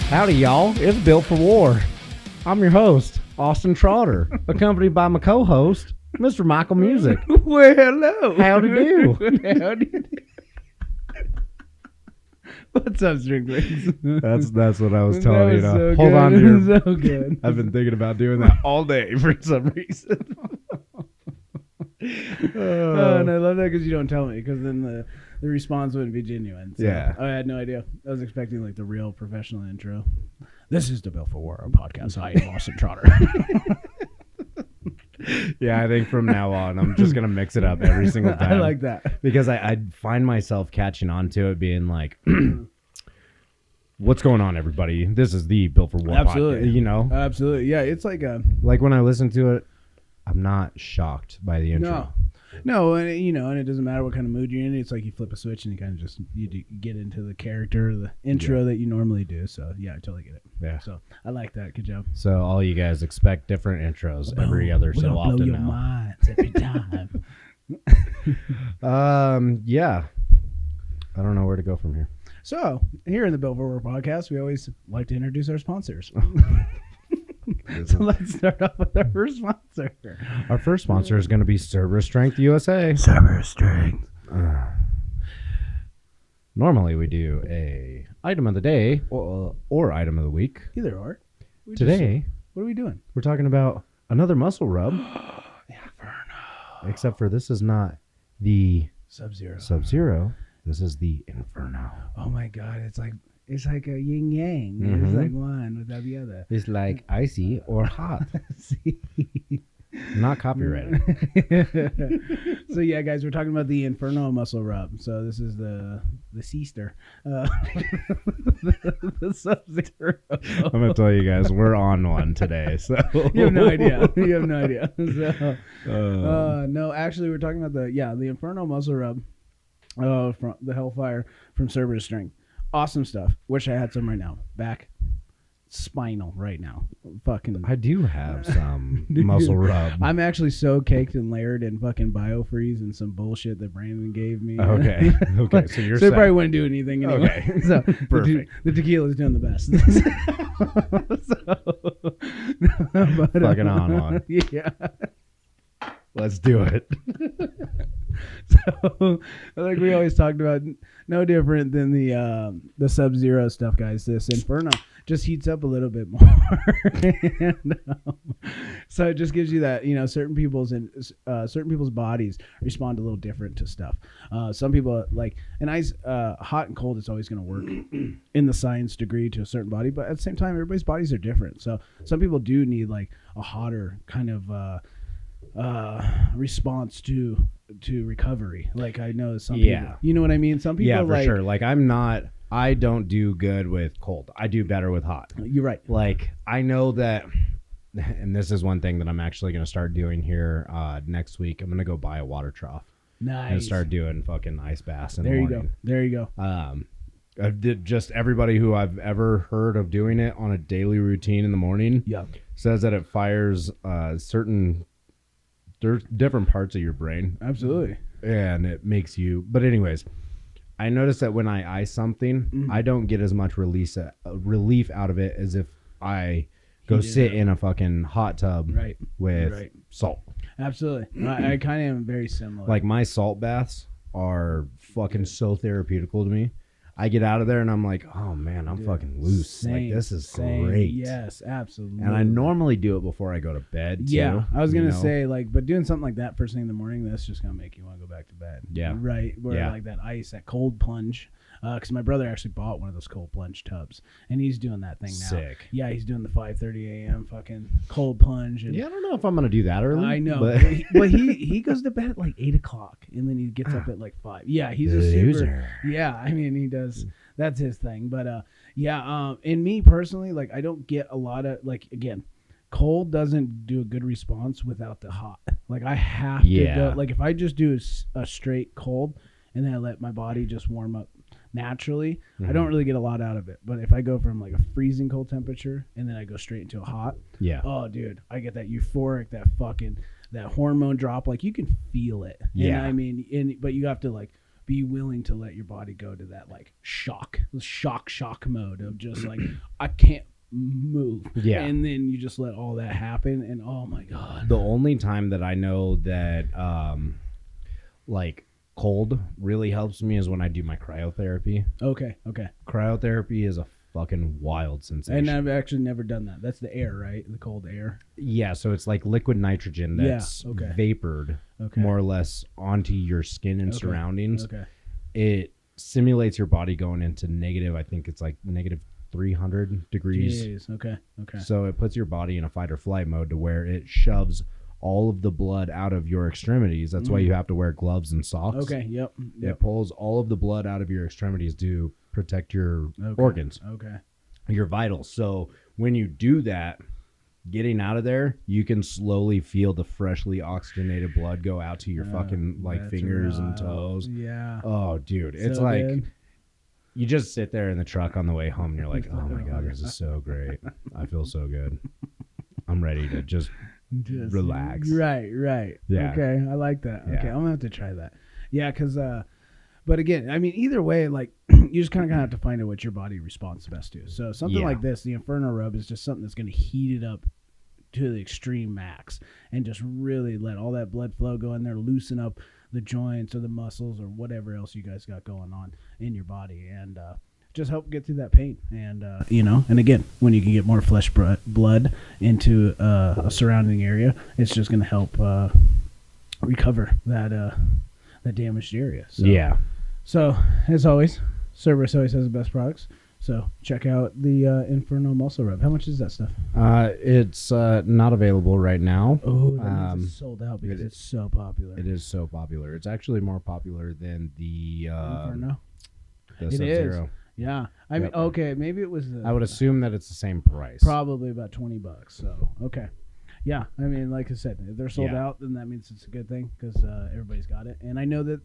Howdy, y'all. It's Built for War. I'm your host, Austin Trotter, accompanied by my co-host, Mr. Michael Musick. Well, hello. Howdy do. Howdy do. What's up, Striglings? That's what I was telling you. So Hold on to your... So good. I've been thinking about doing that all day for some reason. And I love that because you don't tell me, because then the response wouldn't be genuine. So Yeah. I had no idea. I was expecting like the real professional intro. This is the Built for War podcast. I am Austin Trotter. Yeah, I think from now on, I'm just going to mix it up every single time. I like that. Because I find myself catching on to it being like, what's going on, everybody? This is the Built for War Absolutely. podcast, you know? Absolutely. Yeah, it's like a... Like when I listen to it, I'm not shocked by the intro. No, and and it doesn't matter what kind of mood you're in. It's like you flip a switch and you kind of just get into the character, the intro that you normally do. So yeah, I totally get it. Yeah. So I like that. Good job. So all you guys expect different intros every other so often blow your now. minds every time. Yeah. I don't know where to go from here. So here in the Built for War podcast, we always like to introduce our sponsors. So let's start off with our first sponsor. Our first sponsor is going to be Server Strength USA. Server Strength. Normally we do a item of the day or item of the week. Either or. Today, What are we doing? we're talking about another muscle rub. Inferno. Except for this is not the Sub-Zero. Sub-Zero. This is the Inferno. Oh my God, it's like a yin yang. Mhm. It's like one without the other. It's like icy or hot. See? Not copyrighted. So yeah, guys, we're talking about the Inferno muscle rub. So this is the Seaster, the Sub-Zero. I'm going to tell you guys, we're on one today. So You have no idea. You have no idea. So, no, actually, we're talking about the Inferno muscle rub from the Hellfire from Server Strength. Awesome stuff. Wish I had some right now. Back, spinal right now. Fucking. I do have some muscle rub. I'm actually so caked and layered in fucking BioFreeze and some bullshit that Brandon gave me. Okay. Okay. So you're So it set. probably wouldn't do anything anyway. Okay. So Perfect. The tequila's doing the best. But, Fucking on one. Yeah. Let's do it. So, like we always talked about, no different than the Sub-Zero stuff, guys. This Inferno just heats up a little bit more. And, so it just gives you that, certain people's bodies respond a little different to stuff. Some people like an ice, hot and cold is always going to work in the science degree to a certain body, but at the same time, everybody's bodies are different. So some people do need like a hotter kind of response to recovery. Like I know some people, you know what I mean? Some people for sure. Like I don't do good with cold. I do better with hot. You're right. Like I know that, and this is one thing that I'm actually going to start doing here next week. I'm going to go buy a water trough. Nice. And start doing fucking ice baths in the There you morning. go. There you go. I did just everybody who I've ever heard of doing it on a daily routine in the morning says that it fires there's different parts of your brain. Absolutely. And it makes you, but anyways, I noticed that when I ice something, I don't get as much relief out of it as if I go sit in a fucking hot tub with salt. Absolutely. I kind of am very similar. Like my salt baths are fucking so therapeutical to me. I get out of there and I'm like, oh man, I'm fucking loose. Like this is great. Yes, absolutely. And I normally do it before I go to bed too. Yeah, I was gonna say but doing something like that first thing in the morning, that's just gonna make you want to go back to bed. Yeah. Right. Where like that ice, that cold plunge. Because my brother actually bought one of those cold plunge tubs, and he's doing that thing now. Sick. Yeah, he's doing the 5:30 a.m. fucking cold plunge. And I don't know if I'm gonna do that early. I know, but he goes to bed at like 8 o'clock, and then he gets up at like 5. Yeah, he's a super. Yeah, I mean he does. That's his thing. But and me personally, like I don't get a lot of again, cold doesn't do a good response without the hot. Like I have to go. Like if I just do a straight cold, and then I let my body just warm up naturally, I don't really get a lot out of it. But if I go from like a freezing cold temperature and then I go straight into a hot, oh dude, I get that euphoric, that hormone drop. Like you can feel it. Yeah. And I mean, but you have to like be willing to let your body go to that like shock mode of just like I can't move. Yeah. And then you just let all that happen, and oh my God. The only time that I know that like cold really helps me is when I do my cryotherapy. Okay. Cryotherapy is a fucking wild sensation. And I've actually never done that. That's the air, right? The cold air. Yeah, so it's like liquid nitrogen that's vapored more or less onto your skin and surroundings. Okay. It simulates your body going into negative, I think it's like negative 300 degrees. Jeez. Okay. So it puts your body in a fight or flight mode to where it shoves all of the blood out of your extremities. That's why you have to wear gloves and socks. Okay. Yep. It pulls all of the blood out of your extremities to protect your organs. Okay. Your vitals. So when you do that, getting out of there, you can slowly feel the freshly oxygenated blood go out to your fucking like fingers and toes. Yeah. Oh, dude. It's so like good. You just sit there in the truck on the way home and you're like, oh my God, this is so great. I feel so good. I'm ready to just relax. Right. Yeah. Okay. I like that. Yeah. Okay. I'm going to have to try that. Yeah. Because, but again, I mean, either way, like, you just kind of have to find out what your body responds best to. So something like this, the Inferno Rub is just something that's going to heat it up to the extreme max and just really let all that blood flow go in there, loosen up the joints or the muscles or whatever else you guys got going on in your body, and just help get through that pain. And and again, when you can get more flesh blood into a surrounding area, it's just going to help recover that damaged area. So, yeah. So as always, Cerberus always has the best products. So check out the Inferno Muscle Rub. How much is that stuff? It's not available right now. Oh, that means it's sold out because it's so popular. It is so popular. It's actually more popular than the Inferno. The Sub-Zero. Is. Yeah. I mean, okay, maybe it was. I would assume that it's the same price. Probably about $20. So okay. Yeah, I mean, like I said, if they're sold out, then that means it's a good thing because everybody's got it. And I know that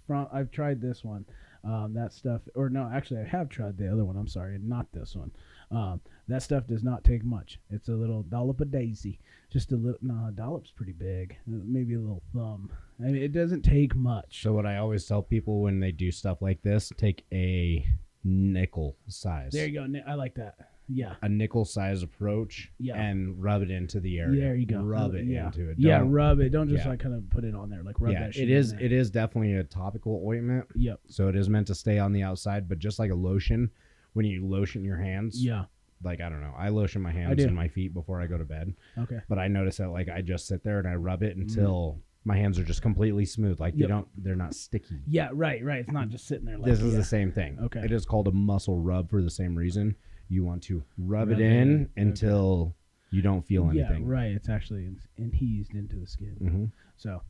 I've tried this one. That stuff, or no, actually, I have tried the other one. I'm sorry, not this one. That stuff does not take much. It's a little dollop of daisy, just a little. No, a dollop's pretty big. Maybe a little thumb. I mean, it doesn't take much. So what I always tell people when they do stuff like this, take a nickel size. There you go. I like that. Yeah. A nickel size approach. Yeah. And rub it into the area. There you go. Rub it into it. Yeah, rub it. Don't just like kind of put it on there. Like rub that shit. It is definitely a topical ointment. Yep. So it is meant to stay on the outside, but just like a lotion, when you lotion your hands. Yeah. Like, I don't know. I lotion my hands and my feet before I go to bed. Okay. But I notice that like I just sit there and I rub it until my hands are just completely smooth. Like they're not sticky. Yeah, right. It's not just sitting there like this is the same thing. Okay. It is called a muscle rub for the same reason. You want to rub it in until you don't feel anything. Yeah, right. It's actually adhesed into the skin. Mm-hmm. So,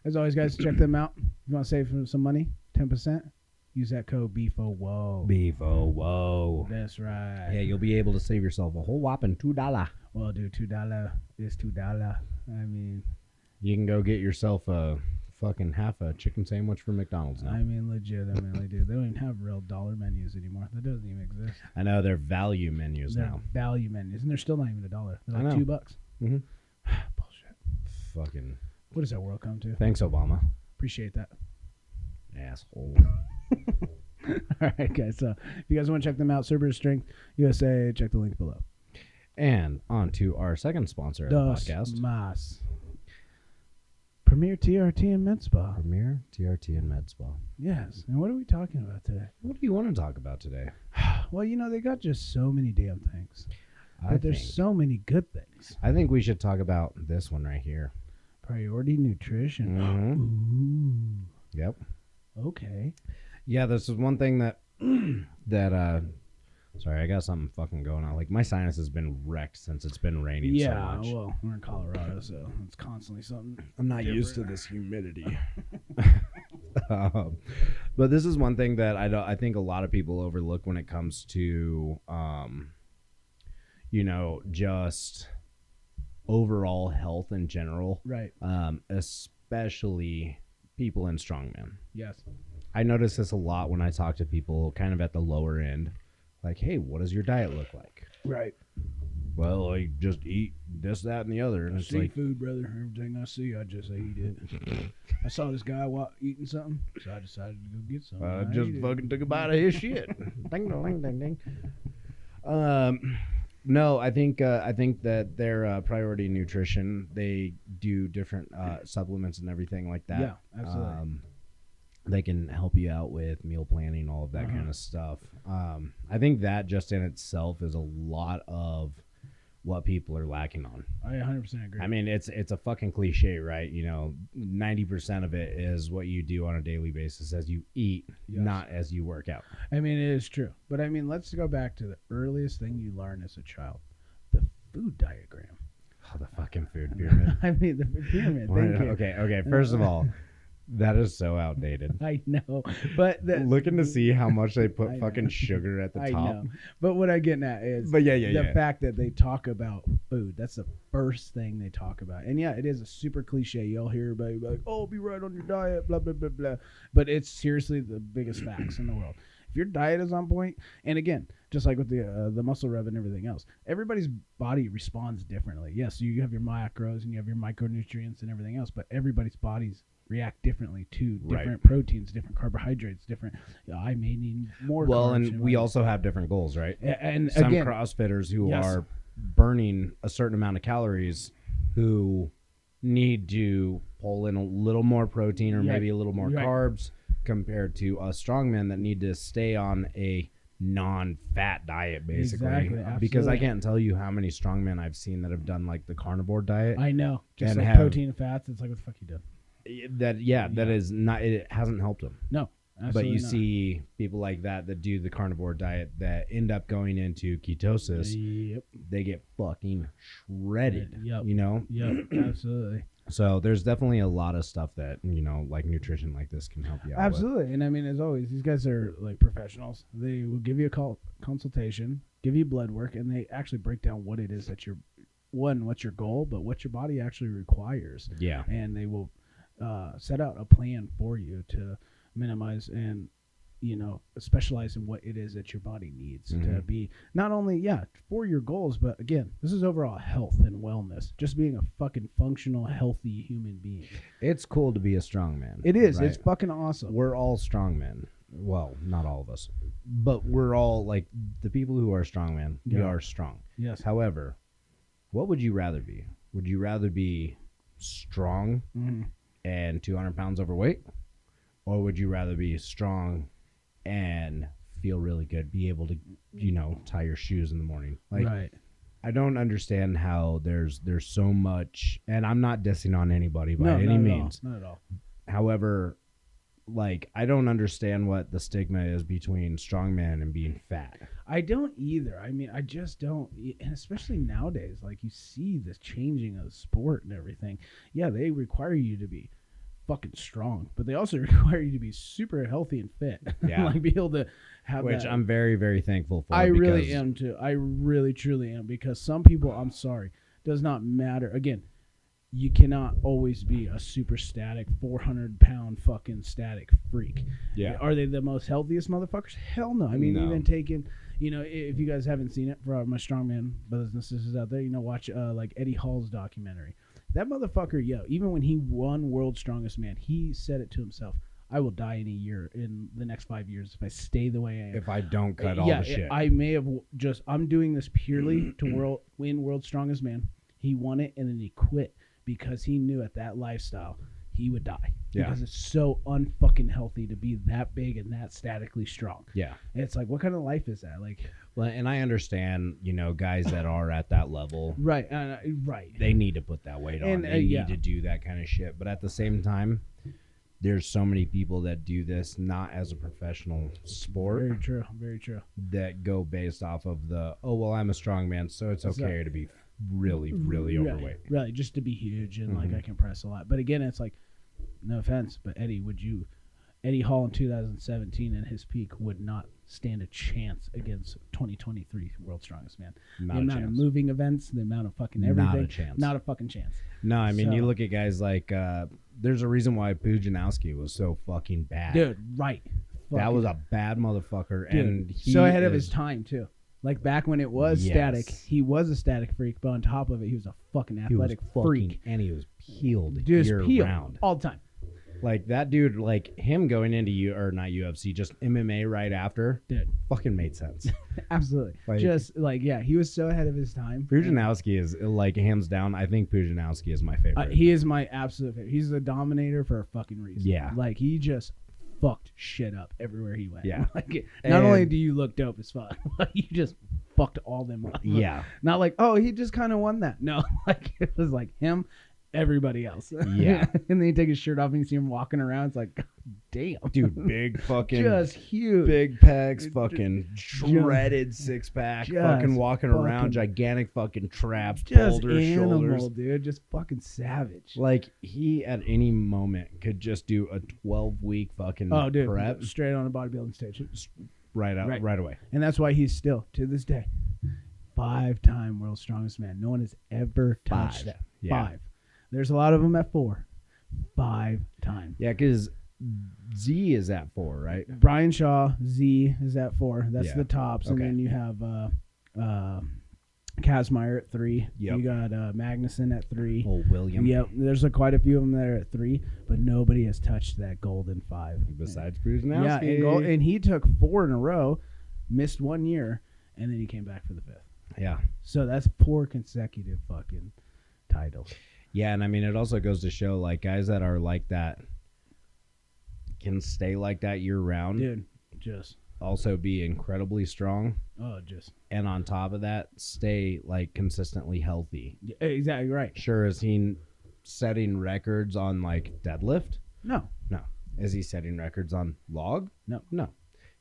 as always, guys, check them out. If you want to save some money, 10%, use that code BFOWHOA. BFOWHOA. That's right. Yeah, you'll be able to save yourself a whole whopping $2. Well, dude, $2 is $2. I mean, you can go get yourself a fucking half a chicken sandwich from McDonald's now. I mean, legitimately, dude. They don't even have real dollar menus anymore. That doesn't even exist. I know they're value menus now. Value menus, and they're still not even $1. They're like $2. Mm-hmm. Bullshit. Fucking. What does that world come to? Thanks, Obama. Appreciate that. Asshole. All right, guys. So if you guys want to check them out, Cerberus Strength USA, check the link below. And on to our second sponsor of the podcast. Mas. Premier TRT and Med Spa. Premier TRT and Med Spa. Yes. And what are we talking about today? What do you want to talk about today? Well, they got just so many damn things. But there's so many good things. I think we should talk about this one right here. Priority Nutrition. Mm-hmm. Yep. Okay. Yeah, this is one thing that sorry, I got something fucking going on. Like, my sinus has been wrecked since it's been raining so much. Yeah, well, we're in Colorado, so it's constantly something. I'm not used to this humidity. But this is one thing that I think a lot of people overlook when it comes to, just overall health in general. Right. Especially people in strongman. Yes. I notice this a lot when I talk to people kind of at the lower end. Like, hey, what does your diet look like? Right. well, I just eat this, that, and the other. And it's like, seafood, brother. Everything I see, I just eat it. I saw this guy eating something, so I decided to go get some. I just fucking took a bite of his shit. Ding, ding, ding, ding. No, I think that their priority nutrition, they do different supplements and everything like that. Yeah, absolutely. They can help you out with meal planning, all of that kind of stuff. I think that just in itself is a lot of what people are lacking on. I 100% agree. I mean, it's a fucking cliche, right? 90% of it is what you do on a daily basis as you eat, not as you work out. I mean, it is true. But I mean, let's go back to the earliest thing you learn as a child, the food diagram. Oh, the fucking food pyramid. I mean, the pyramid. Thank you. Okay. First of all, that is so outdated. I know, but looking to see how much they put fucking sugar at the top. I know, but what I'm getting at is, the fact that they talk about food. That's the first thing they talk about, and yeah, it is a super cliche. You'll hear everybody be like, "Oh, be right on your diet," blah blah blah blah. But it's seriously the biggest facts in the world. If your diet is on point, and again, just like with the muscle rev and everything else, everybody's body responds differently. Yes, you have your macros and you have your micronutrients and everything else, but everybody's bodies react differently to different proteins, different carbohydrates, different. I may need more. Well, and we also have different goals, right? And some again, CrossFitters who are burning a certain amount of calories, who need to pull in a little more protein or maybe a little more carbs, compared to us strongmen that need to stay on a non-fat diet, basically. Exactly, because I can't tell you how many strongmen I've seen that have done like the carnivore diet. I know, just like protein and fats. It's like, what the fuck you done? That is not. It hasn't helped them. No, but you see people like that do the carnivore diet that end up going into ketosis. Yep. They get fucking shredded. Yep. Yep. Absolutely. So there's definitely a lot of stuff that like nutrition like this can help you out. Absolutely, and I mean, as always, these guys are like professionals. They will give you a consultation, give you blood work, and they actually break down what it is that what's your goal, but what your body actually requires. Yeah, and they will set out a plan for you to minimize and specialize in what it is that your body needs to be not only for your goals, but again, this is overall health and wellness, just being a fucking functional, healthy human being. It's cool to be a strong man. It is. Right? It's fucking awesome. We're all strong men. Well, not all of us, but we're all like the people who are strong men. We are strong. Yes. However, what would you rather be? Would you rather be strong and 200 pounds overweight, or would you rather be strong and feel really good, be able to tie your shoes in the morning? Like, I don't understand how there's so much, and I'm not dissing on anybody by any means. Not at all. However, like, I don't understand what the stigma is between strongman and being fat. I don't either. I mean, I just don't, and especially nowadays, like, you see this changing of the sport and everything. Yeah, they require you to be fucking strong, but they also require you to be super healthy and fit. Yeah. Like, be able to have which that. I'm very, very thankful for. I really am too. I really, truly am, because some people, I'm sorry, does not matter. Again, you cannot always be a super static 400-pound fucking static freak. Yeah. Are they the most healthiest motherfuckers? Hell no. I mean, even taking, if you guys haven't seen it, for my strongman brothers and sisters out there, watch like Eddie Hall's documentary. That motherfucker, even when he won World's Strongest Man, he said it to himself, I will die in a year, in the next 5 years, if I stay the way I am. If I don't cut all the shit. I may have I'm doing this purely to win World's Strongest Man. He won it, and then he quit because he knew at that lifestyle he would die. Yeah. Because it's so unfucking healthy to be that big and that statically strong. Yeah. And it's like, what kind of life is that? Like, well, and I understand, guys that are at that level. Right. They need to put that weight on. And, they need to do that kind of shit. But at the same time, there's so many people that do this not as a professional sport. Very true. Very true. That go based off of I'm a strong man, so it's okay to be really, really overweight. Right. Just to be huge and like I can press a lot. But again, it's like, no offense, but Eddie Hall in 2017 at his peak would not stand a chance against 2023 World's Strongest Man. Not the amount of moving events, the amount of fucking everything. Not a chance. Not a fucking chance. No, I mean, you look at guys like, there's a reason why Pujanowski was so fucking bad. Dude, right. That was a bad motherfucker. Dude, and he so ahead of his time, too. Like back when it was static, he was a static freak, but on top of it, he was a fucking athletic freak. And he was peeled Just year peeled round. all the time. Like that dude, like him going into not UFC, just MMA right after, Dude, fucking made sense. Absolutely. Like, just like, yeah, he was so ahead of his time. Pujanowski is like hands down. I think Pujanowski is my favorite. He is my absolute favorite. He's a dominator for a fucking reason. Yeah. Like he just fucked shit up everywhere he went. Yeah. Like not only do you look dope as fuck, you just fucked all them up. Yeah. Not like, oh, he just kind of won that. No, like it was like him, everybody else. Yeah. And then you take his shirt off and you see him walking around. It's like, God damn. Dude, big fucking. Just huge. Big pecs, fucking shredded six pack, fucking walking around, gigantic fucking traps, just boulder animal, shoulders. dude. Just fucking savage. Like he at any moment could just do a 12-week fucking prep straight on a bodybuilding stage. right away. And that's why he's still, to this day, 5-time world's strongest man. No one has ever touched that. Yeah. 5. There's a lot of them at 4. 5 times. Yeah, because Z is at 4, right? Brian Shaw, Z is at 4. That's the tops. Okay. And then you have Kazmaier at 3. Yep. You got Magnuson at 3. Oh, William. Yep. There's quite a few of them that are at 3, but nobody has touched that golden 5. Besides Pujanowski. Yeah, and he took 4 in a row, missed 1 year, and then he came back for the 5th. Yeah. So that's 4 consecutive fucking titles. Yeah, and I mean, it also goes to show, like, guys that are like that can stay like that year round. Dude, just. Also be incredibly strong. Oh, just. And on top of that, stay, like, consistently healthy. Yeah, exactly right. Sure, is he setting records on, like, deadlift? No. No. Is he setting records on log? No. No.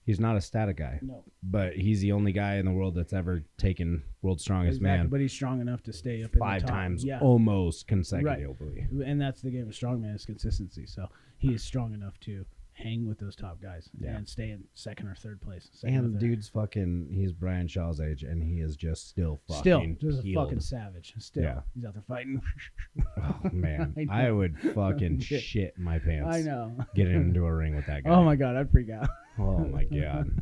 He's not a static guy. No. But he's the only guy in the world that's ever taken world's strongest man. But he's strong enough to stay up in the top. 5 times almost consecutively. Right. And that's the game of strongman is consistency. So he is strong enough to hang with those top guys and stay in 2nd or 3rd place. And dude's fucking, he's Brian Shaw's age, and he is just still fucking just peeled. a fucking savage. Still, he's out there fighting. Oh, man. I would fucking shit my pants. I know. Getting into a ring with that guy. Oh, my God. I'd freak out. Oh, my God.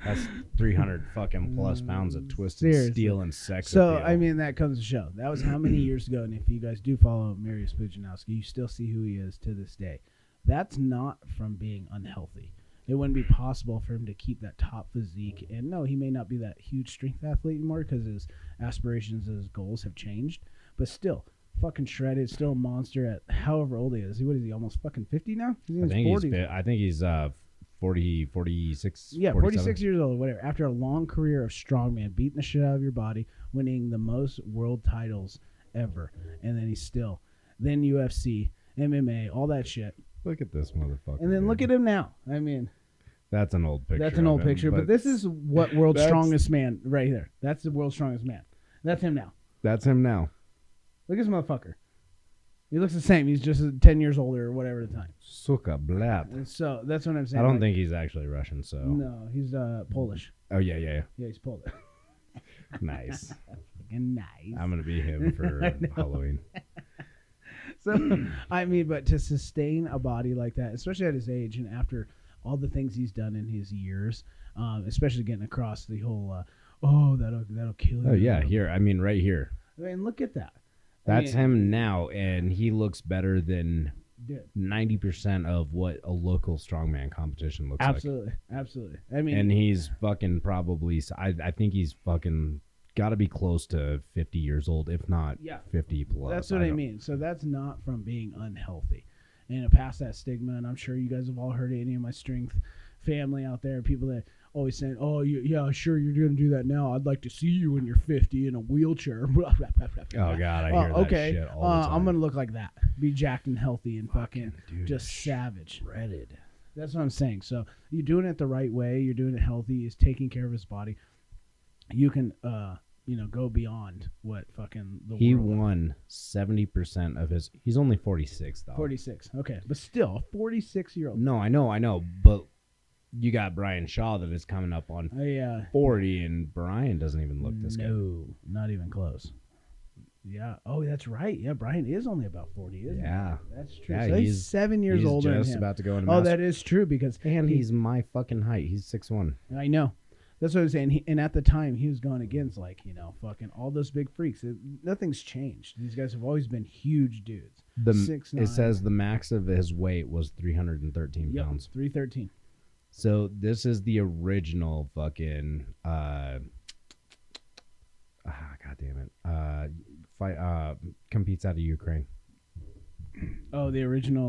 That's 300 fucking plus pounds of twisted steel and sex So, appeal. I mean, that comes to show. That was how many years ago, and if you guys do follow Mariusz Pujanowski, you still see who he is to this day. That's not from being unhealthy. It wouldn't be possible for him to keep that top physique. And no, he may not be that huge strength athlete anymore because his aspirations and his goals have changed. But still, fucking shredded, still a monster at however old he is. What is he, almost fucking 50 now? I think he's 40, 46. Yeah, 47. 46 years old, whatever. After a long career of strongman, beating the shit out of your body, winning the most world titles ever. And then he's still. Then UFC, MMA, all that shit. Look at this motherfucker. And then look at him now. I mean, that's an old picture. That's an old picture, but this is what world's strongest man right here. That's the world's strongest man. That's him now. That's him now. Look at this motherfucker. He looks the same. He's just 10 years older or whatever at the time. Suka blat. And so that's what I'm saying. I don't think he's actually Russian, so. No, he's Polish. Oh, yeah. Yeah, he's Polish. Nice. Fucking nice. I'm going to be him for Halloween. So, I mean, but to sustain a body like that, especially at his age and after all the things he's done in his years, especially getting across the whole, that'll kill you. Oh, yeah, here. I mean, right here. I mean, look at that. That's him now, and he looks better than 90% of what a local strongman competition looks like. Absolutely. I mean, and he's fucking probably, I think he's fucking got to be close to 50 years old, if not 50 plus. That's what I mean. So that's not from being unhealthy. And past that stigma, and I'm sure you guys have all heard any of my strength family out there, people that always saying, oh, yeah, sure, you're going to do that now. I'd like to see you when you're 50 in a wheelchair. Oh, God, I hear that shit all the time. I'm going to look like that. Be jacked and healthy and fucking just savage. Shredded. That's what I'm saying. So you're doing it the right way. You're doing it healthy. He's taking care of his body. You can, go beyond what fucking the He world won 70% of his. He's only 46, though. 46. Okay. But still, a 46-year-old. No, I know. But you got Brian Shaw that is coming up on 40, and Brian doesn't even look this good. No, not even close. Yeah. Oh, that's right. Yeah, Brian is only about 40, isn't he? Yeah. That's true. Yeah, so he's 7 years older than him. He's just about to go into that is true because... And he's my fucking height. He's 6'1". I know. That's what I was saying. And at the time, he was going against, like, fucking all those big freaks. Nothing's changed. These guys have always been huge dudes. It says the max of his weight was 313 pounds. 313. So this is the original fucking God damn it. Competes out of Ukraine. Oh, the original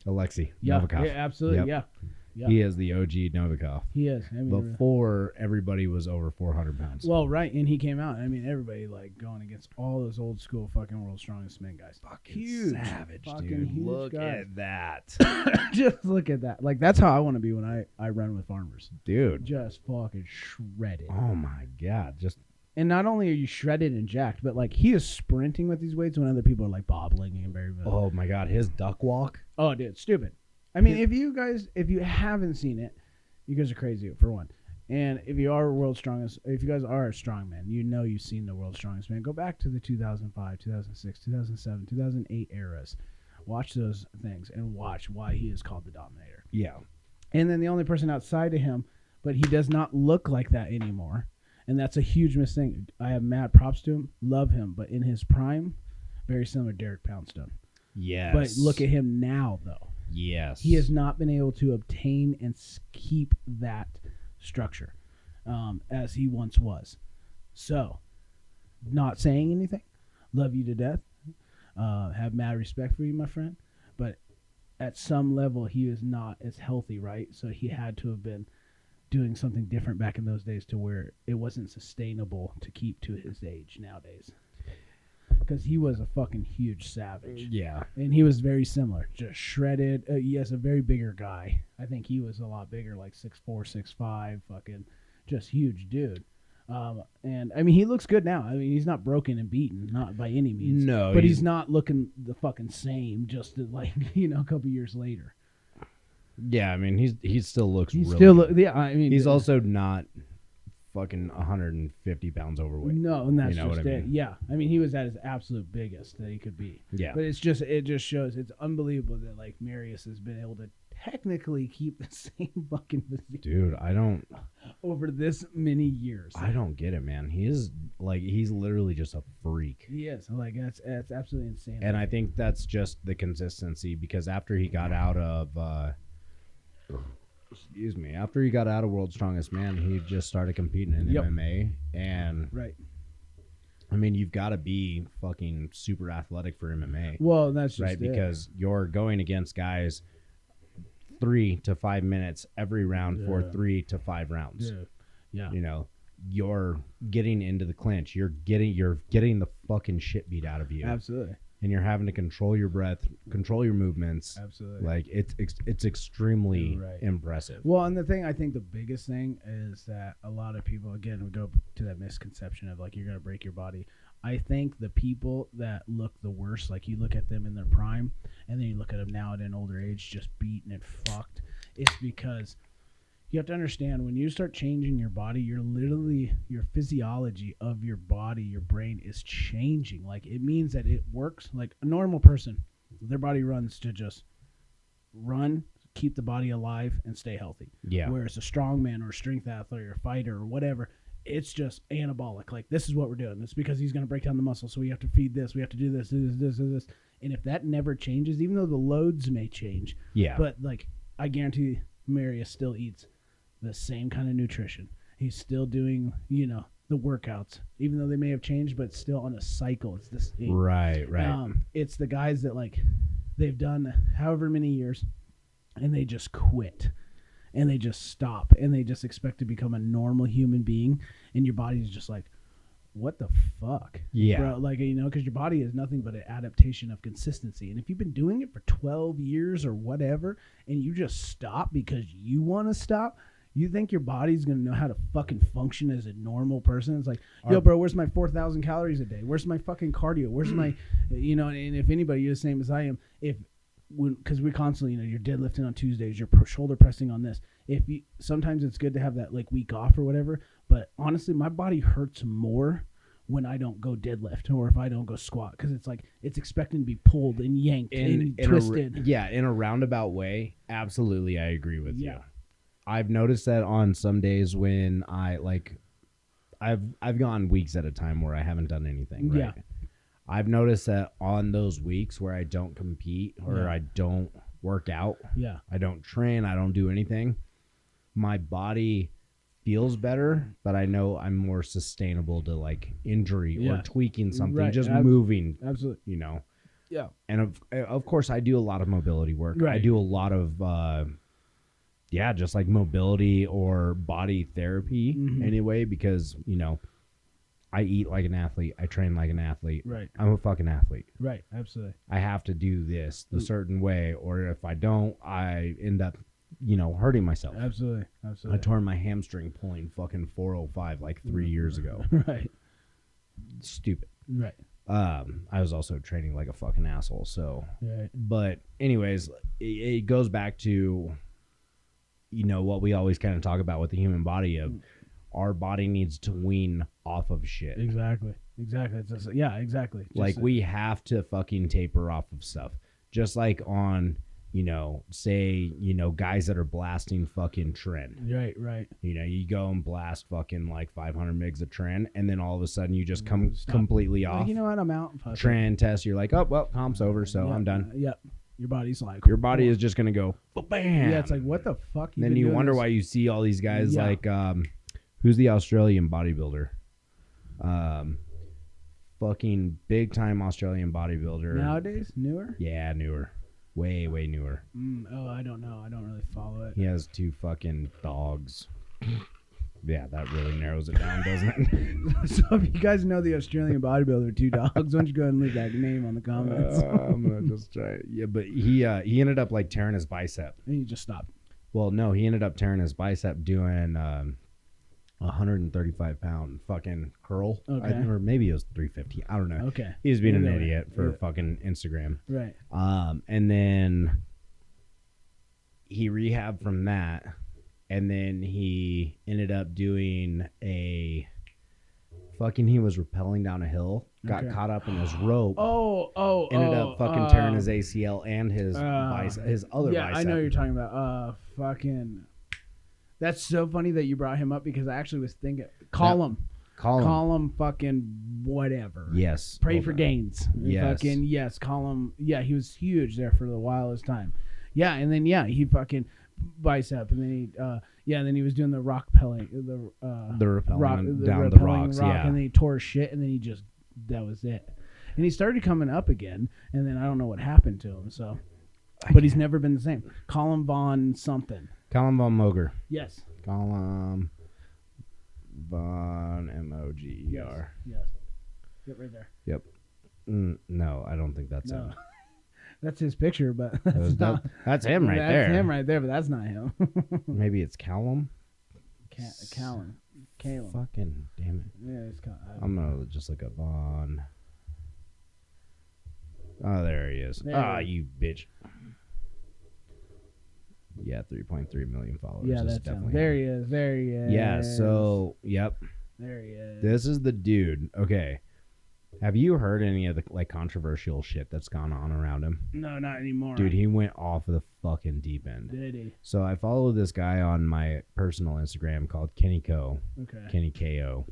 Alexei yeah, Novikov. Yeah, absolutely. Yep. Yeah. He is the OG Novikov. He is. I mean, before everybody was over 400 pounds. Well, right, and he came out. I mean, everybody like going against all those old school fucking world's strongest men guys. Fucking huge, savage, fucking dude. huge Look guys. at that. Just look at that. Like, that's how I want to be when I run with farmers. Dude. Just fucking shredded. Oh my God. And not only are you shredded and jacked, but like he is sprinting with these weights when other people are like bobbling and very. Oh my God, his duck walk. Oh, dude, stupid. I mean, if you haven't seen it, you guys are crazy for one. And if you are world's strongest, if you guys are a strong man, you've seen the world's strongest man. Go back to the 2005, 2006, 2007, 2008 eras. Watch those things and watch why he is called the Dominator. Yeah. And then the only person outside of him, but he does not look like that anymore. And that's a huge mistake. I have mad props to him. Love him. But in his prime, very similar to Derek Poundstone. Yes. But look at him now, though. Yes. He has not been able to obtain and keep that structure as he once was. So, not saying anything. Love you to death. Have mad respect for you, my friend. But at some level, he is not as healthy, right? So he had to have been doing something different back in those days to where it wasn't sustainable to keep to his age nowadays. Because he was a fucking huge savage. Yeah. And he was very similar. Just shredded. Yes, a very bigger guy. I think he was a lot bigger, like 6'4", 6'5", fucking just huge dude. And, I mean, he looks good now. I mean, he's not broken and beaten, not by any means. No. But he's not looking the fucking same just like, a couple years later. Yeah, I mean, he still looks He really still yeah, I mean. He's also not fucking 150 pounds overweight. No, and that's you know just what I it. mean? Yeah, I mean, he was at his absolute biggest that he could be. Yeah. But it just shows it's unbelievable that like Marius has been able to technically keep the same fucking physique. Dude, over this many years. I don't get it, man. He's literally just a freak. He is. Like that's absolutely insane. And I think that's just the consistency because after he got out of after he got out of World's Strongest Man, he just started competing in MMA. And right. I mean, you've got to be fucking super athletic for MMA. Well, that's just right, because you're going against guys 3 to 5 minutes every round for 3 to 5 rounds. Yeah. You know, you're getting into the clinch. You're getting the fucking shit beat out of you. Absolutely. And you're having to control your breath, control your movements. Absolutely. Like it's extremely impressive. Well, and I think the biggest thing is that a lot of people, again, would go to that misconception of like you're gonna break your body. I think the people that look the worst, like you look at them in their prime, and then you look at them now at an older age, just beaten and fucked. It's because you have to understand when you start changing your body, you're literally your physiology of your body, your brain is changing. Like it means that it works like a normal person. Their body runs to just run, keep the body alive, and stay healthy. Yeah. Whereas a strong man or a strength athlete or a fighter or whatever, it's just anabolic. Like this is what we're doing. It's because he's going to break down the muscle, so we have to feed this. We have to do this. And if that never changes, even though the loads may change, but like I guarantee Marius still eats the same kind of nutrition. He's still doing, the workouts, even though they may have changed, but still on a cycle. It's the same. Right. It's the guys that like they've done however many years, and they just quit, and they just stop, and they just expect to become a normal human being, and your body's just like, what the fuck? Yeah. Bro, like, because your body is nothing but an adaptation of consistency. And if you've been doing it for 12 years or whatever, and you just stop because you want to stop, you think your body's going to know how to fucking function as a normal person? It's like, yo, bro, where's my 4,000 calories a day? Where's my fucking cardio? Where's my, and if anybody, you're the same as I am, because we constantly, you're deadlifting on Tuesdays, you're shoulder pressing on this. Sometimes it's good to have that like week off or whatever, but honestly, my body hurts more when I don't go deadlift or if I don't go squat, because it's like it's expecting to be pulled and yanked and twisted. In a roundabout way, absolutely, I agree with you. I've noticed that on some days when I've gone weeks at a time where I haven't done anything, right? Yeah. I've noticed that on those weeks where I don't compete or I don't work out, I don't train, I don't do anything, my body feels better, but I know I'm more sustainable to like injury or tweaking something, just moving. Absolutely. You know? Yeah. And of course I do a lot of mobility work. I do a lot of just like mobility or body therapy anyway, because, you know, I eat like an athlete. I train like an athlete. Right. I'm a fucking athlete. Right. Absolutely. I have to do this the certain way, or if I don't, I end up, you know, hurting myself. Absolutely. Absolutely. I tore my hamstring pulling fucking 405 like 3 years ago. Right. Stupid. Right. I was also training like a fucking asshole. So, but anyways, it goes back to, you know, what we always kind of talk about with the human body of our body needs to wean off of shit. Exactly. It's just, exactly. Just like we have to fucking taper off of stuff. Just like on, you know, say, you know, guys that are blasting fucking trend. Right. You know, you go and blast fucking like 500 megs of trend, and then all of a sudden you just come completely off. Like, you know what? I'm out. Trend test. You're like, oh, well, comp's over, so I'm done. Yep. Your body's like... Your body is just going to go, bam. Yeah, it's like, what the fuck? Then you wonder why you see all these guys like, who's the Australian bodybuilder? Fucking big time Australian bodybuilder. Nowadays? Newer? Yeah, newer. Way newer. I don't know. I don't really follow it. He has 2 fucking dogs. Yeah, that really narrows it down, doesn't it? So if you guys know the Australian bodybuilder, 2 dogs, why don't you go ahead and leave that name on the comments? I'm going to just try. Yeah, but he ended up like tearing his bicep. And you just stopped. Well, no, he ended up tearing his bicep doing 135-pound fucking curl. Okay. Or maybe it was 350. I don't know. Okay. He was being an idiot for fucking Instagram. Right. And then he rehabbed from that, and then he ended up doing he was rappelling down a hill, got caught up in his rope. Ended up fucking tearing his ACL and his other bicep. I know you're talking about. That's so funny that you brought him up, because I actually was thinking, call him fucking whatever. Yes. Pray for gains. Yes. Yes, call him. Yeah, he was huge there for the wildest time. Yeah, and then he fucking bicep, and then and then he was doing the rock pelling, the rappelling down the rocks, and then he tore his shit, and then that was it. And he started coming up again, and then I don't know what happened to him. So, but he's never been the same. Colin Von something. Colin Von Moger. Yes. Colin Von Moger. Yes. Yep, right there. Yep. No, I don't think that's him. That's his picture, but that's him right there. That's him right there, but that's not him. Maybe it's Callum. Calum. Fucking damn it. Yeah, it's Calum. I'm gonna just look up on. Oh, there he is. You bitch. Yeah, 3.3 million followers. Yeah, that's definitely him. There he is. Yeah, so, yep. There he is. This is the dude. Okay. Have you heard any of the like controversial shit that's gone on around him? No, not anymore. Dude, he went off of the fucking deep end. Did he? So I follow this guy on my personal Instagram called Kenny Ko. Okay. Kenny Ko.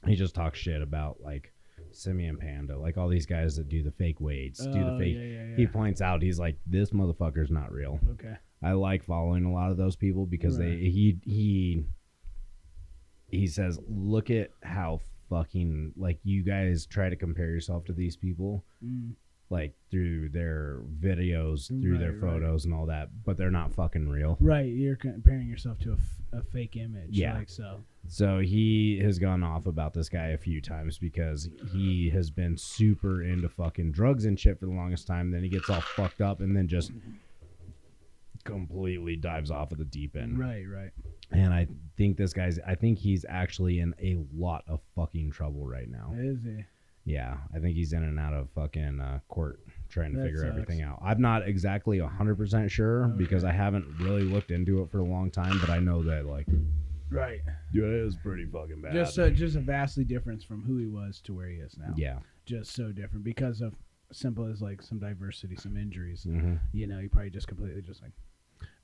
He just talks shit about like Simeon Panda, like all these guys that do the fake weights, do the fake. Yeah. He points out, he's like, this motherfucker's not real. Okay. I like following a lot of those people because he says, look at how fucking like you guys try to compare yourself to these people, like through their videos, through their photos and all that, but they're not fucking real. Right, you're comparing yourself to a fake image. Yeah. Like so. So he has gone off about this guy a few times because he has been super into fucking drugs and shit for the longest time. Then he gets all fucked up and then just completely dives off of the deep end. Right. And I think he's actually in a lot of fucking trouble right now. Is he? Yeah, I think he's in and out of fucking court trying to figure everything out. I'm not exactly 100% sure because I haven't really looked into it for a long time, but I know that like... Right. Yeah, it was pretty fucking bad. Just a vastly difference from who he was to where he is now. Yeah. Just so different because of simple as like some diversity, some injuries. Mm-hmm. You know, he probably just completely just like